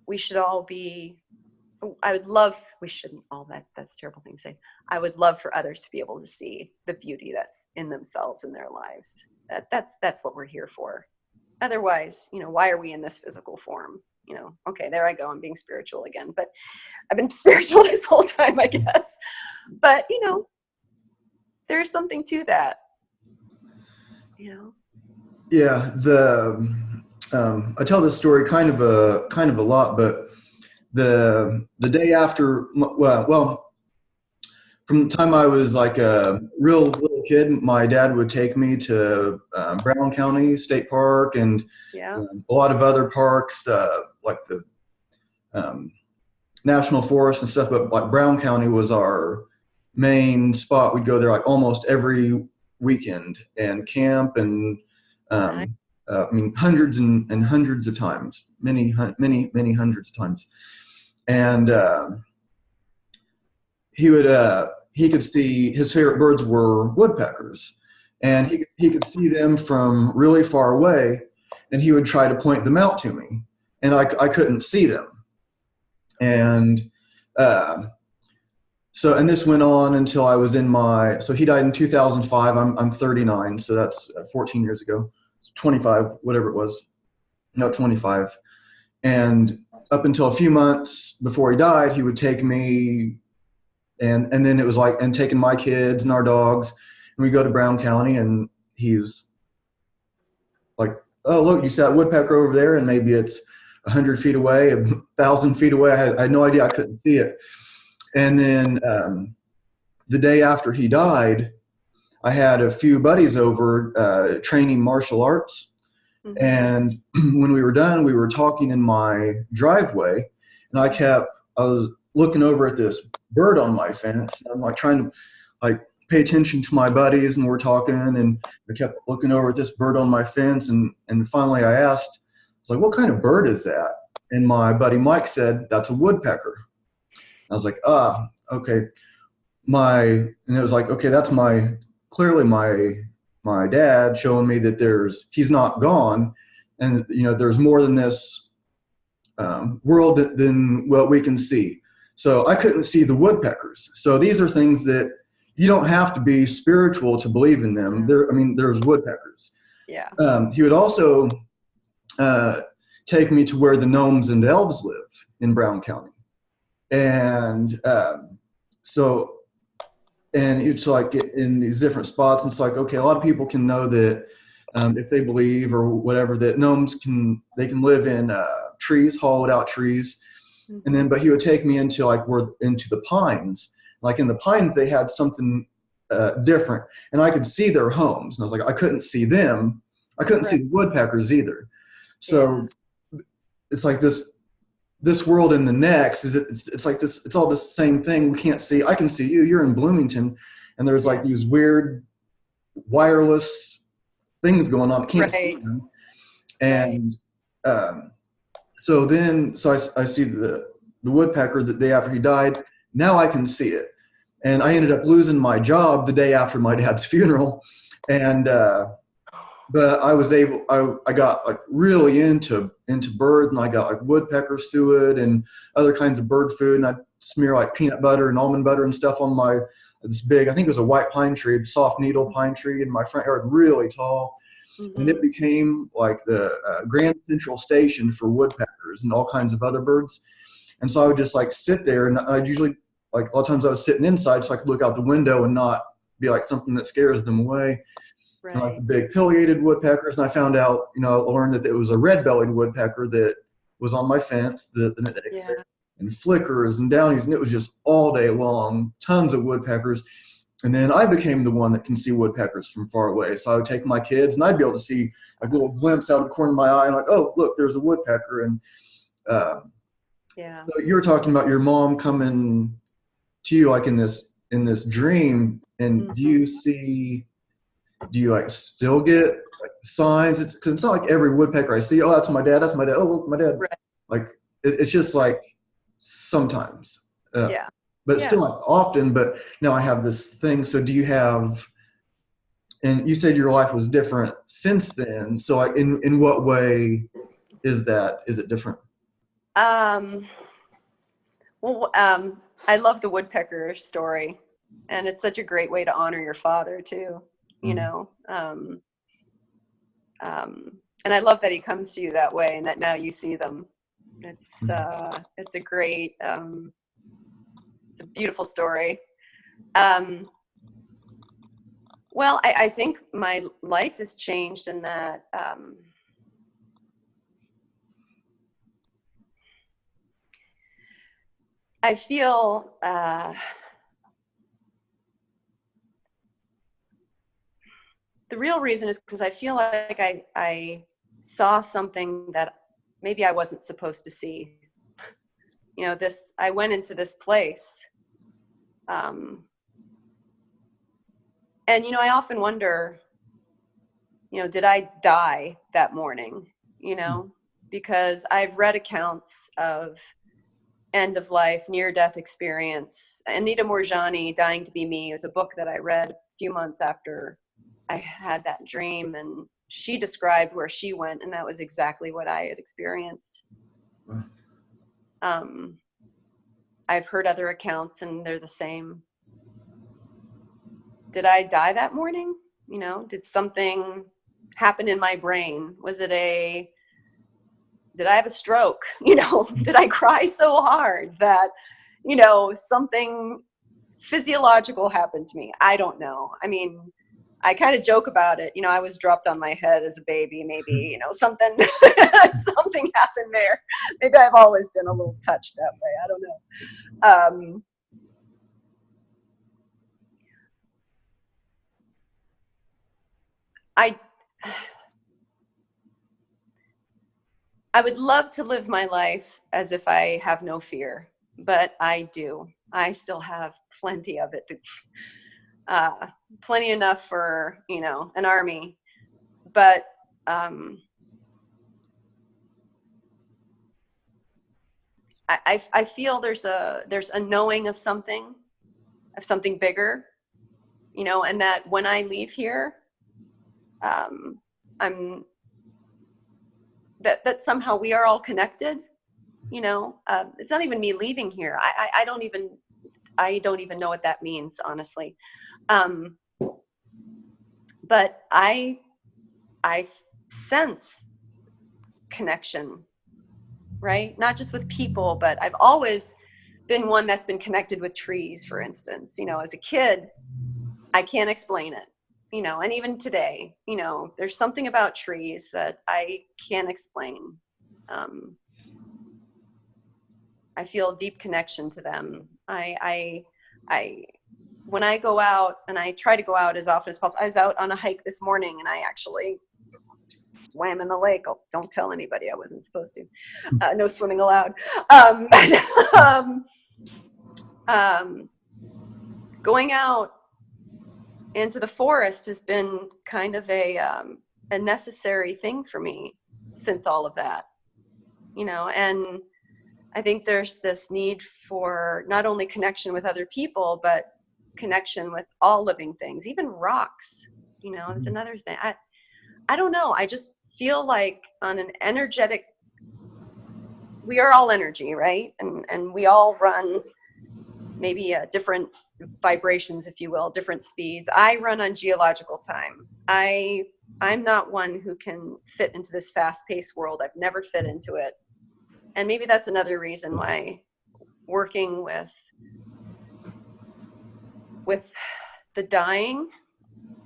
we should all be, we shouldn't all, that's a terrible thing to say. I would love for others to be able to see the beauty that's in themselves and their lives. That's what we're here for. Otherwise, you know, why are we in this physical form? You know, okay, there I go. I'm being spiritual again, but I've been spiritual this whole time, I guess. But, you know, there's something to that, you know? Yeah. I tell this story kind of a lot, but the day after, well, from the time I was like a real little kid, my dad would take me to Brown County State Park and a lot of other parks, like the National Forest and stuff. But like Brown County was our main spot. We'd go there like almost every weekend and camp, and I mean, hundreds and hundreds of times, many hundreds of times. And he could see, his favorite birds were woodpeckers, and he could see them from really far away. and he would try to point them out to me, and I couldn't see them. And and this went on until I was so he died in 2005. I'm 39, so that's 14 years ago, 25, whatever it was. No, 25. And up until a few months before he died, he would take me, and then it was like, and taking my kids and our dogs, and we go to Brown County, and he's like, oh, look, you see that woodpecker over there? And maybe it's 100 feet away, 1,000 feet away. I had no idea. I couldn't see it. And then the day after he died, I had a few buddies over training martial arts. Mm-hmm. And when we were done, we were talking in my driveway, and I was looking over at this bird on my fence. I'm like trying to like pay attention to my buddies, and we're talking, and I kept looking over at this bird on my fence, and finally I asked, I was like, what kind of bird is that? And my buddy Mike said, that's a woodpecker. I was like, okay. And it was like, okay, that's clearly my dad showing me that he's not gone, and there's more than this world than what we can see. So I couldn't see the woodpeckers. So these are things that you don't have to be spiritual to believe in them. There's woodpeckers. Yeah. He would also take me to where the gnomes and elves live in Brown County. And and it's like in these different spots, and it's like, okay, a lot of people can know that if they believe or whatever, that gnomes can live in trees, hollowed out trees. Mm-hmm. But he would take me into the pines. Like in the pines, they had something different, and I could see their homes. And I was like, I couldn't see them. I couldn't see the woodpeckers either. So it's like this world and the next it's like this. It's all the same thing. We can't see. I can see you. You're in Bloomington, and there's like these weird wireless things going on. I can't see them. And so I see the woodpecker the day after he died. Now I can see it. And I ended up losing my job the day after my dad's funeral. And but I got like really into birds, and I got like woodpecker suet and other kinds of bird food, and I'd smear like peanut butter and almond butter and stuff on this big, I think it was a white pine tree, soft needle pine tree in my front yard, really tall. Mm-hmm. And it became like the Grand Central Station for woodpeckers and all kinds of other birds. And so I would just like sit there, and I'd usually, like a lot of times I was sitting inside so I could look out the window and not be like something that scares them away. Right. Like the big pileated woodpeckers, and I found out, I learned that it was a red-bellied woodpecker that was on my fence the next day, and flickers and downies, and it was just all day long, tons of woodpeckers. And then I became the one that can see woodpeckers from far away. So I would take my kids, and I'd be able to see like little glimpse out of the corner of my eye, and like, oh, look, there's a woodpecker. And so you were talking about your mom coming to you like in this dream, and Mm-hmm. do you like still get like signs? It's not like every woodpecker I see, oh, that's my dad. Oh, look, my dad. Right. Like it's just like sometimes. But it's still not often. But now I have this thing. So do you have? And you said your life was different since then. So like in what way is that? Is it different? Well, I love the woodpecker story, and it's such a great way to honor your father too. And I love that he comes to you that way, and that now you see them. It's a great, it's a beautiful story. Well, I think my life has changed in that, I feel, the real reason is because I feel like I saw something that maybe I wasn't supposed to see. I went into this place. And, I often wonder, did I die that morning? Because I've read accounts of end-of-life, near-death experience. Anita Moorjani, Dying to Be Me, was a book that I read a few months after I had that dream, and she described where she went, and that was exactly what I had experienced. I've heard other accounts, and they're the same. Did I die that morning? You know, did something happen in my brain? Did I have a stroke? You know, did I cry so hard that, you know, something physiological happened to me? I don't know. I mean, I kind of joke about it. You know, I was dropped on my head as a baby, maybe, you know, something, something happened there. Maybe I've always been a little touched that way. I don't know. I would love to live my life as if I have no fear, but I do. I still have plenty of it, plenty enough for, you know, an army. But I feel there's a knowing of something bigger, you know, and that when I leave here, I'm that somehow we are all connected, you know. It's not even me leaving here. I don't even know what that means, honestly. But I sense connection, right? Not just with people, but I've always been one that's been connected with trees, for instance. You know, as a kid, I can't explain it, you know, and even today, you know, there's something about trees that I can't explain. I feel a deep connection to them. When I go out, and I try to go out as often as possible. I was out on a hike this morning, and I actually swam in the lake. Oh, don't tell anybody, I wasn't supposed to. No swimming allowed. Going out into the forest has been kind of a necessary thing for me since all of that, you know. And I think there's this need for not only connection with other people, but connection with all living things, even rocks, you know. It's another thing. I don't know. I just feel like on an energetic, we are all energy, right? And we all run maybe different vibrations, if you will, different speeds. I run on geological time. I'm not one who can fit into this fast-paced world. I've never fit into it. And maybe that's another reason why working with the dying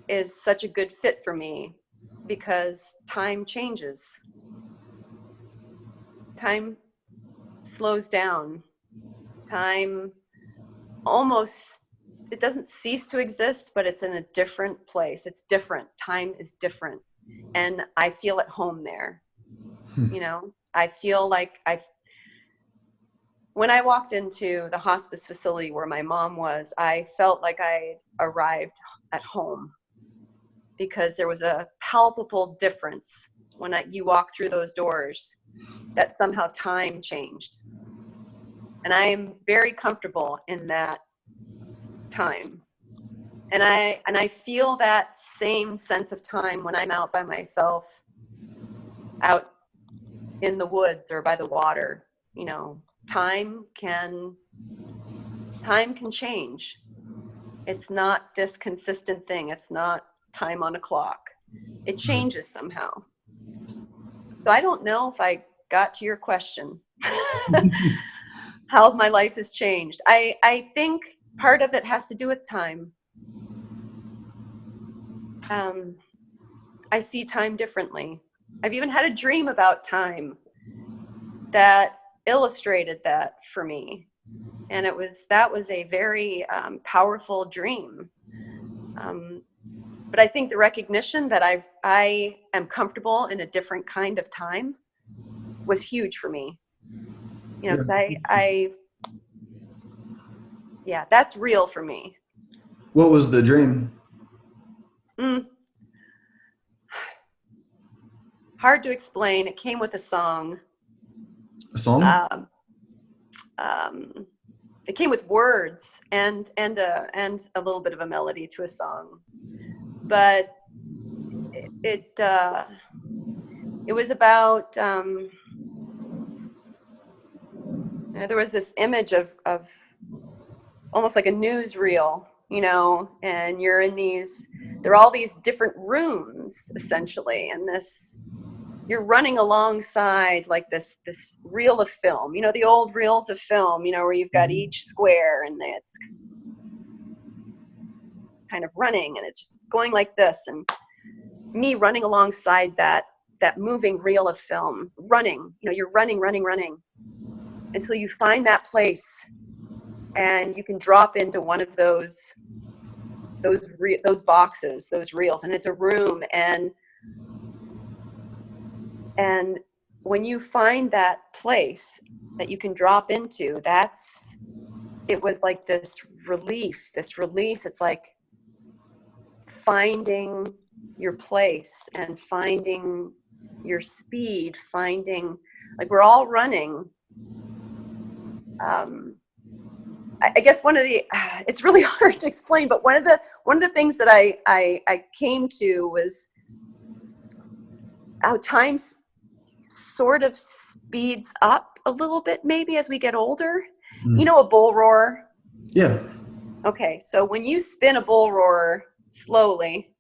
is such a good fit for me, because time changes. Time slows down. Time almost, it doesn't cease to exist, but it's in a different place. It's different. Time is different. And I feel at home there. You know, I feel like when I walked into the hospice facility where my mom was, I felt like I arrived at home, because there was a palpable difference when you walk through those doors, that somehow time changed. And I am very comfortable in that time. And I feel that same sense of time when I'm out by myself, out in the woods or by the water. You know, time can change. It's not this consistent thing. It's not time on a clock. It changes somehow. So I don't know if I got to your question, how my life has changed. I think part of it has to do with time. I see time differently. I've even had a dream about time that illustrated that for me. And that was a very powerful dream. But I think the recognition that I am comfortable in a different kind of time was huge for me. You know, because yeah, that's real for me. What was the dream? Hard to explain. It came with a song. A song? It came with words and a little bit of a melody to a song. But it was about, there was this image of almost like a newsreel, you know, and you're in there are all these different rooms essentially, and you're running alongside like this reel of film, you know, the old reels of film, you know, where you've got each square and it's kind of running and it's just going like this, and me running alongside that moving reel of film, running, you know, you're running until you find that place and you can drop into one of those boxes, those reels, and it's a room, and when you find that place that you can drop into, it was like this release. It's like finding your place and finding your speed, like we're all running. I guess it's really hard to explain, but one of the things that I came to was how time sort of speeds up a little bit maybe as we get older. You know, a bull roar? Yeah. Okay, so when you spin a bull roar slowly,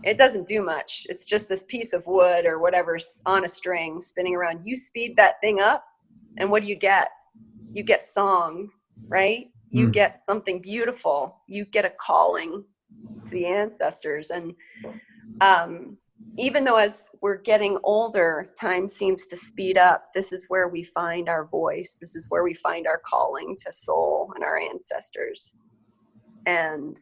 it doesn't do much. It's just this piece of wood or whatever's on a string spinning around. You speed that thing up, and what do you get? You get song, right? You get something beautiful. You get a calling to the ancestors. And even though as we're getting older, time seems to speed up, this is where we find our voice. This is where we find our calling to soul and our ancestors. And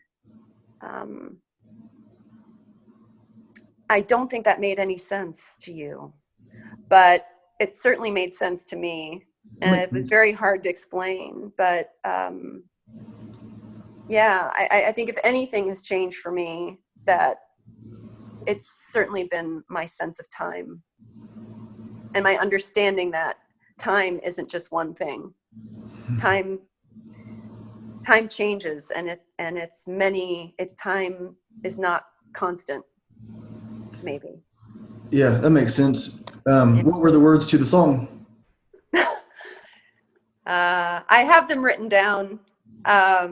I don't think that made any sense to you, but it certainly made sense to me. And it was very hard to explain, but yeah, I think if anything has changed for me, that it's certainly been my sense of time and my understanding that time isn't just one thing. Time changes, and time is not constant, maybe. Yeah, that makes sense. What were the words to the song? I have them written down. I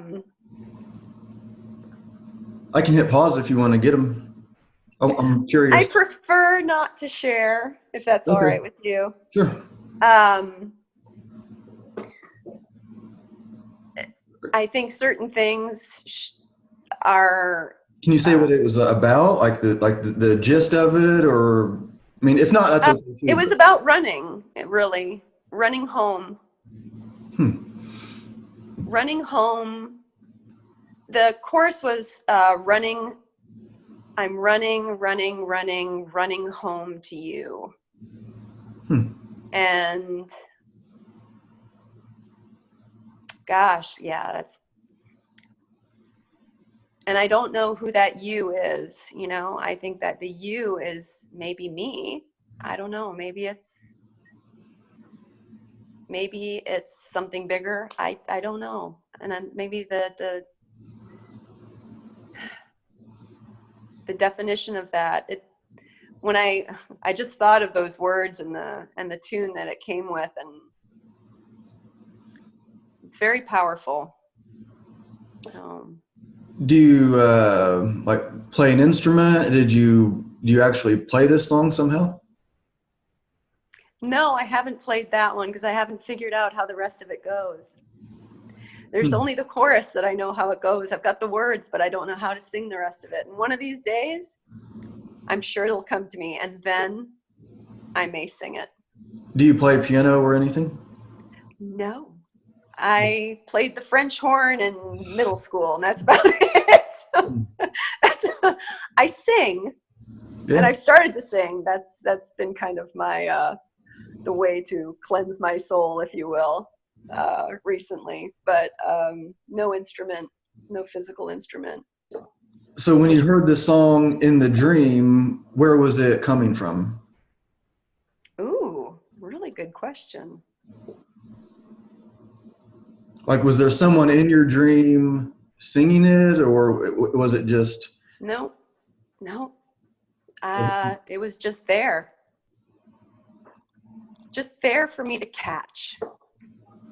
can hit pause if you want to get them. I'm curious. I prefer not to share, if that's all right with you. Sure. I think certain things are. Can you say what it was about, like the gist of it, or I mean, if not, that's okay too. It was about running, really, running home. Running home. The chorus was running. I'm running home to you. And gosh, yeah, and I don't know who that you is, you know. I think that the you is maybe me. I don't know. Maybe it's something bigger. I don't know. And then maybe the definition of that, when I just thought of those words and the tune that it came with, and it's very powerful. Do you like play an instrument? Do you actually play this song somehow? No, I haven't played that one because I haven't figured out how the rest of it goes. There's only the chorus that I know how it goes. I've got the words, but I don't know how to sing the rest of it. And one of these days, I'm sure it'll come to me, and then I may sing it. Do you play piano or anything? No. I played the French horn in middle school, and that's about it. I sing, and I've started to sing. That's been kind of my the way to cleanse my soul, if you will, recently. But no instrument, no physical instrument. So when you heard the song in the dream, where was it coming from? Ooh, really good question. Like, was there someone in your dream singing it, or was it just? No. It was just there for me to catch,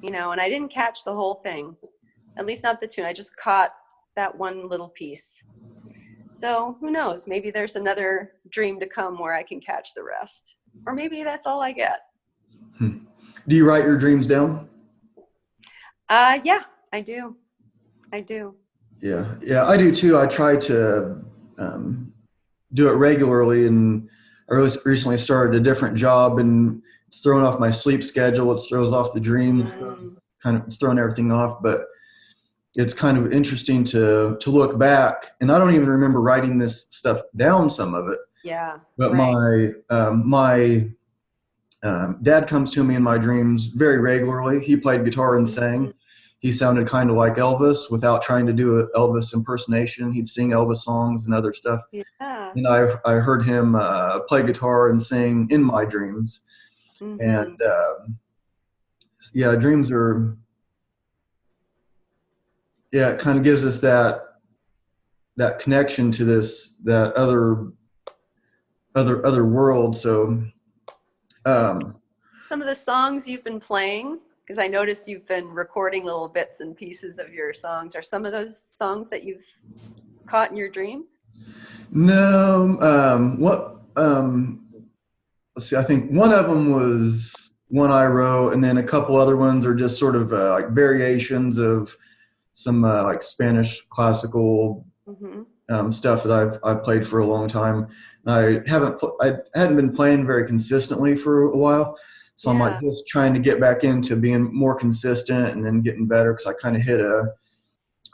and I didn't catch the whole thing, at least not the tune. I just caught that one little piece. So who knows? Maybe there's another dream to come where I can catch the rest, or maybe that's all I get. Do you write your dreams down? Yeah, I do. Yeah, I do too. I try to do it regularly, and I recently started a different job, and it's throwing off my sleep schedule. It throws off the dreams, it's throwing everything off. But it's kind of interesting to look back, and I don't even remember writing this stuff down, some of it. Yeah. But right. my dad comes to me in my dreams very regularly. He played guitar and sang. He sounded kind of like Elvis without trying to do an Elvis impersonation. He'd sing Elvis songs and other stuff. Yeah. And I heard him play guitar and sing in my dreams. And yeah, dreams are, yeah, it kind of gives us that connection to that other world. So some of the songs you've been playing, because I noticed you've been recording little bits and pieces of your songs, are some of those songs that you've caught in your dreams? No. Let's see, I think one of them was one I wrote, and then a couple other ones are just sort of like variations of some like Spanish classical stuff that I've played for a long time. I hadn't been playing very consistently for a while, so I'm like just trying to get back into being more consistent and then getting better, because I kind of hit a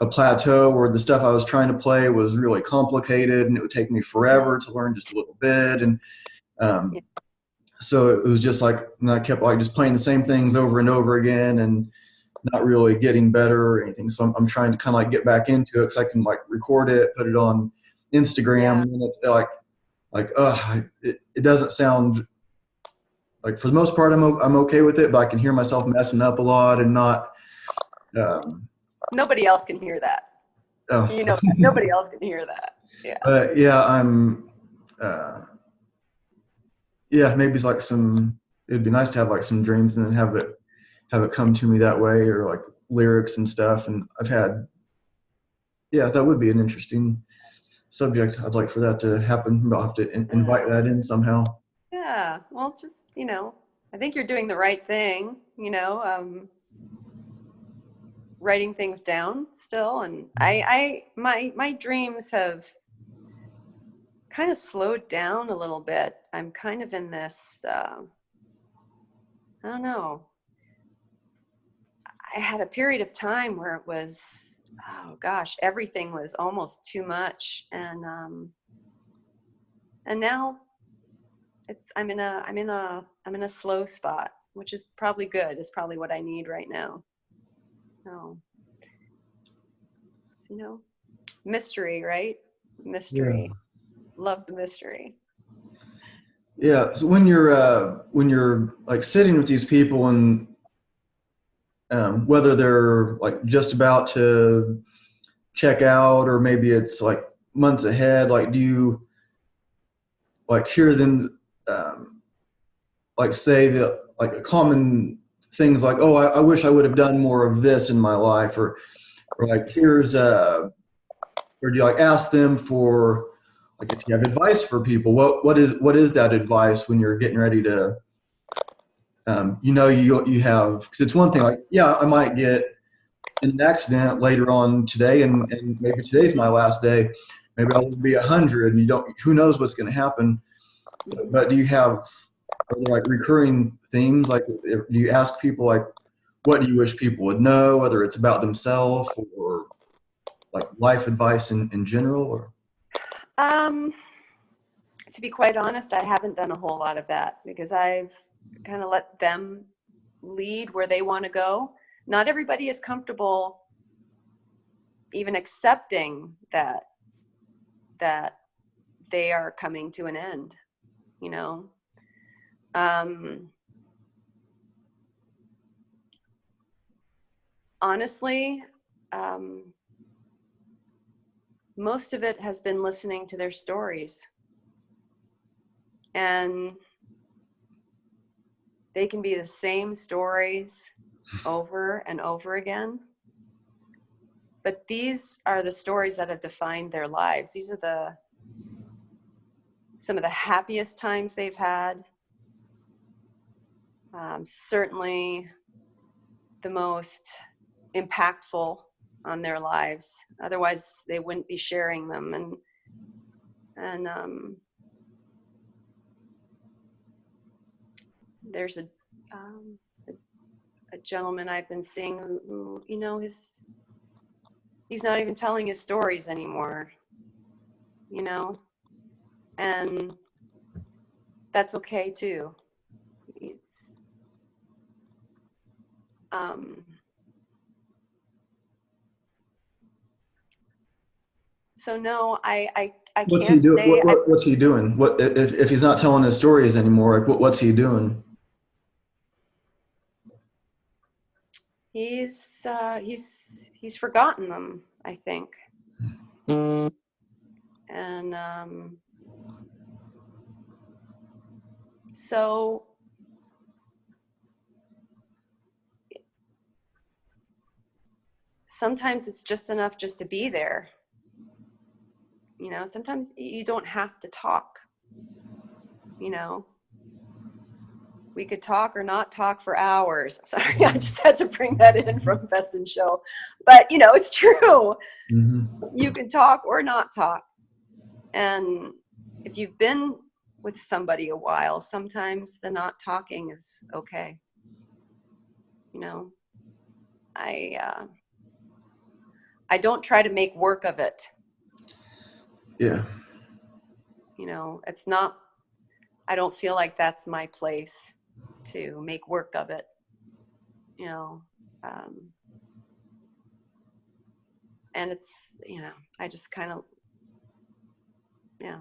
plateau where the stuff I was trying to play was really complicated, and it would take me forever to learn just a little bit. And so it was just like, and I kept like just playing the same things over and over again and not really getting better or anything. So I'm trying to kind of like get back into it, because I can like record it, put it on Instagram, and it's it doesn't sound like, for the most part, I'm okay with it, but I can hear myself messing up a lot and not. Nobody else can hear that. Oh. Nobody else can hear that. Yeah. I'm. Maybe it's like it'd be nice to have like some dreams and then have it come to me that way, or like lyrics and stuff. And that would be an interesting subject. I'd like for that to happen. I'll have to invite that in somehow. Yeah. Well, just, I think you're doing the right thing, writing things down still. And my dreams have kind of slowed down a little bit. I'm kind of in this, I don't know. I had a period of time where it was, oh gosh, everything was almost too much. And now I'm in a slow spot, which is probably good. It's probably what I need right now. Mystery, right? Mystery. Yeah. Love the mystery. Yeah. So when you're like sitting with these people, and whether they're like just about to check out, or maybe it's like months ahead, like, do you like hear them like say the like common things like, oh, I wish I would have done more of this in my life, or like here's or do you like ask them for, like, if you have advice for people, what is that advice when you're getting ready to you have, because it's one thing like, I might get in an accident later on today, and maybe today's my last day, maybe I'll be 100, and who knows what's going to happen. But do you have, are there like recurring themes, like do you ask people like, what do you wish people would know, whether it's about themselves or like life advice in general? Or to be quite honest, I haven't done a whole lot of that, because I've kind of let them lead where they want to go. Not everybody is comfortable even accepting that they are coming to an end, honestly, most of it has been listening to their stories. And they can be the same stories over and over again. But these are the stories that have defined their lives. These are some of the happiest times they've had. Certainly the most impactful on their lives. Otherwise, they wouldn't be sharing them. And there's a gentleman I've been seeing who, you know, he's not even telling his stories anymore, you know, and that's okay too. It's so no, I What's he can't doing? say What's he doing? What if he's not telling his stories anymore? Like, what's he doing? he's forgotten them, I think. And so sometimes it's just enough just to be there. You know, sometimes you don't have to talk. You know, we could talk or not talk for hours. Sorry, I just had to bring that in from Best in Show. But, you know, it's true. Mm-hmm. You can talk or not talk. And if you've been with somebody a while, sometimes the not talking is okay. You know, I don't try to make work of it. Yeah. You know, it's not, I don't feel like that's my place to make work of it. You know, and it's, you know, I just kind of, yeah.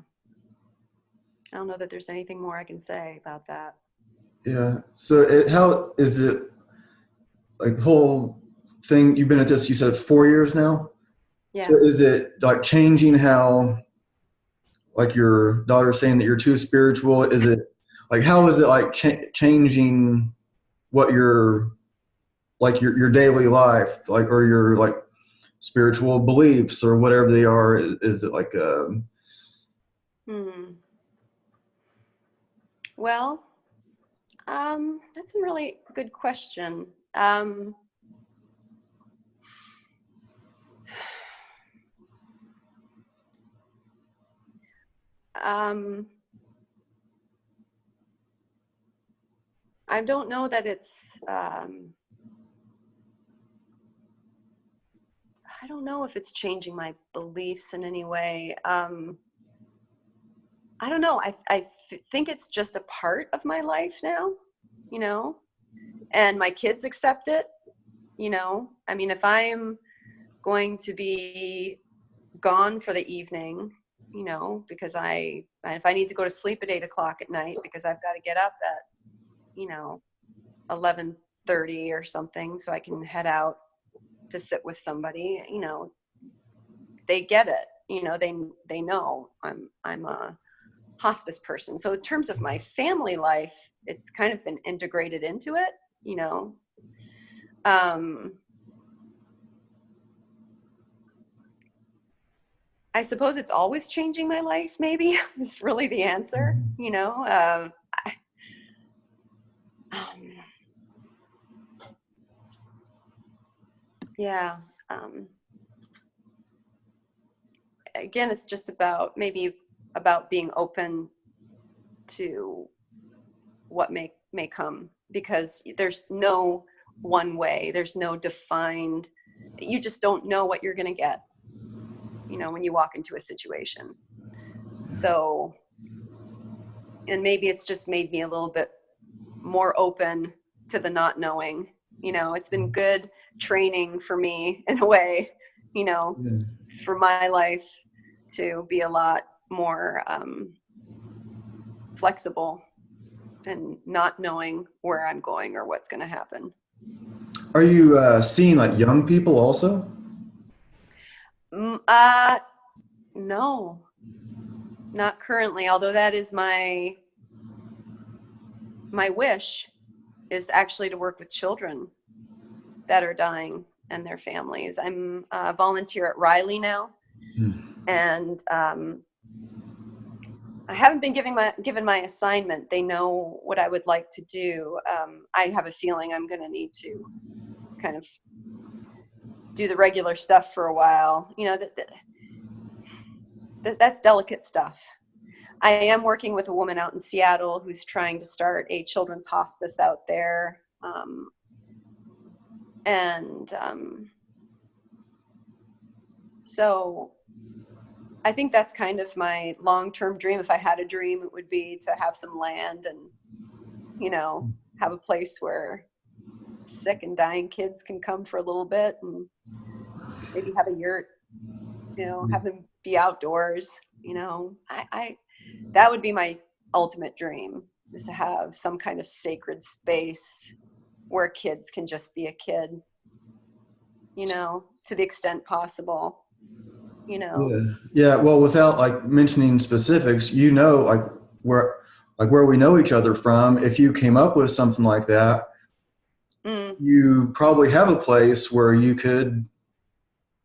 I don't know that there's anything more I can say about that. Yeah. So how is it, like, the whole thing, you've been at this, you said 4 years now? Yeah. So is it like changing how, like your daughter saying that you're too spiritual? Is it like, how is it like changing what your, like your daily life, like, or your like spiritual beliefs or whatever they are? Is it like Well, that's a really good question. I don't know that it's, I don't know if it's changing my beliefs in any way. I don't know. I think it's just a part of my life now, you know, and my kids accept it, you know. I mean, if I'm going to be gone for the evening, you know, because if I need to go to sleep at 8:00 at night because I've got to get up at, you know, 11:30 or something so I can head out to sit with somebody, you know, they get it, you know, they know I'm a hospice person. So in terms of my family life, it's kind of been integrated into it, you know. I suppose it's always changing my life, maybe, is really the answer, you know. Yeah. Again, it's just about being open to what may come, because there's no one way, there's no defined, you just don't know what you're going to get, you know, when you walk into a situation. So, and maybe it's just made me a little bit more open to the not knowing, you know. It's been good training for me in a way, you know, for my life to be a lot more flexible and not knowing where I'm going or what's going to happen. are you seeing like young people also? No, not currently, although that is my my wish is actually to work with children that are dying and their families. I'm a volunteer at Riley now, and I haven't been given my assignment. They know what I would like to do. I have a feeling I'm going to need to kind of do the regular stuff for a while. You know, that's delicate stuff. I am working with a woman out in Seattle who's trying to start a children's hospice out there. So I think that's kind of my long-term dream. If I had a dream, it would be to have some land and, you know, have a place where sick and dying kids can come for a little bit, and maybe have a yurt, you know, have them be outdoors. You know, that would be my ultimate dream, is to have some kind of sacred space where kids can just be a kid, you know, to the extent possible, you know. Yeah. Well, without like mentioning specifics, you know, like where we know each other from, if you came up with something like that, you probably have a place where you could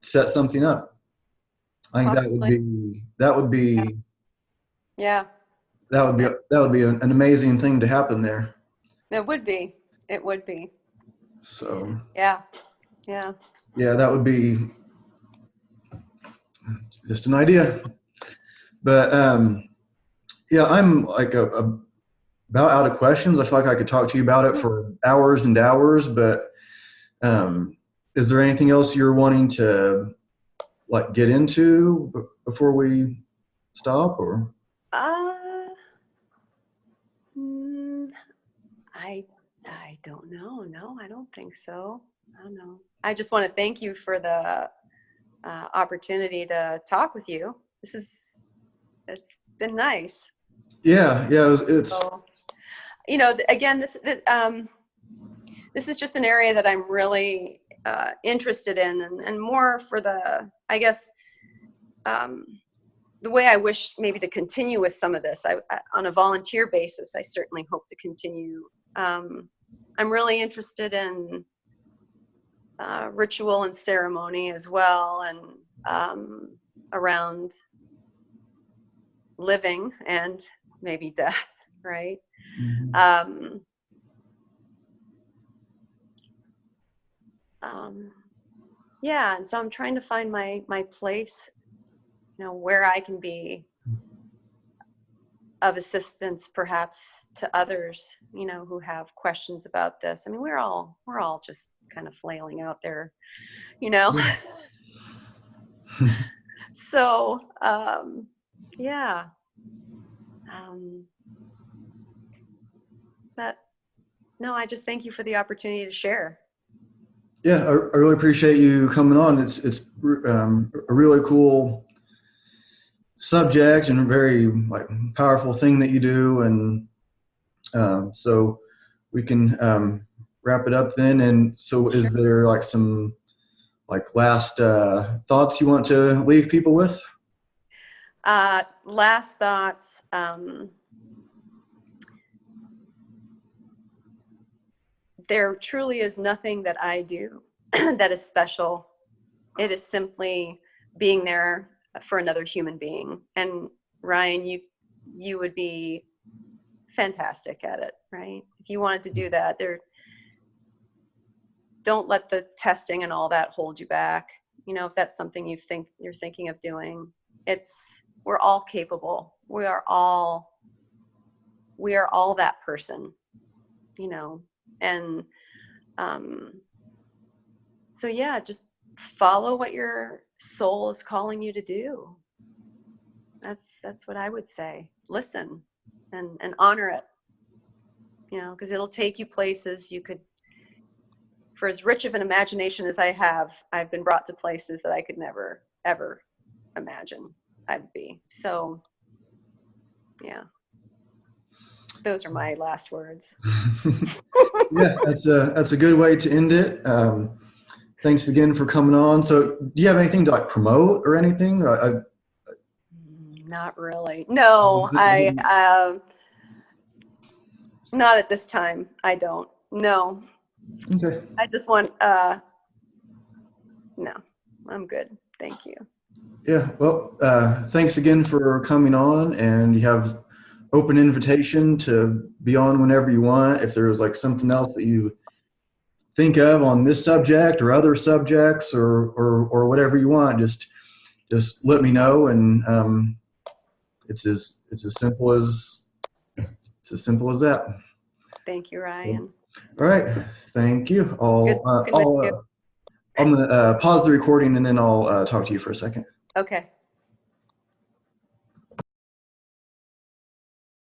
set something up. I think Possibly. that would be Yeah. that would be an amazing thing to happen there. It would be. It would be. So Yeah. that would be just an idea. But yeah, I'm like about out of questions. I feel like I could talk to you about it for hours and hours. But is there anything else you're wanting to like get into before we stop, or? I don't know. No, I don't think so. I don't know. I just want to thank you for the opportunity to talk with you. It's been nice. Yeah. It's so, you know, again, this is just an area that I'm really interested in, and more for the, I guess, the way I wish maybe to continue with some of this. On a volunteer basis, I certainly hope to continue. I'm really interested in ritual and ceremony as well, and around living and maybe death, right? Yeah, and so I'm trying to find my place, you know, where I can be of assistance perhaps to others, you know, who have questions about this. I mean, we're all just kind of flailing out there, you know. So yeah. But no, I just thank you for the opportunity to share. Yeah, I really appreciate you coming on. It's a really cool subject and a very like powerful thing that you do, and so we can wrap it up then. And so, is there like some like last thoughts you want to leave people with? Last thoughts. There truly is nothing that I do that is special. It is simply being there for another human being. And Ryan, you would be fantastic at it, right? If you wanted to do that, don't let the testing and all that hold you back. You know, if that's something you're thinking of doing, we're all capable. We are all that person, you know. And so yeah, just follow what your soul is calling you to do. That's what I would say. Listen and honor it, you know, because it'll take you places you could, for as rich of an imagination as I have, I've been brought to places that I could never ever imagine I'd be. So yeah, those are my last words. Yeah, that's a good way to end it. Thanks again for coming on. So do you have anything to like promote or anything? Not really. No, Not at this time. I don't. No. Okay. I just want, no, I'm good. Thank you. Yeah. Well, thanks again for coming on, and you have open invitation to be on whenever you want. If there's like something else that you think of on this subject or other subjects or whatever you want, just let me know. And it's as simple as that. Thank you, Ryan. All right. Thank you. Good talking with you. I'm gonna pause the recording and then I'll talk to you for a second. Okay.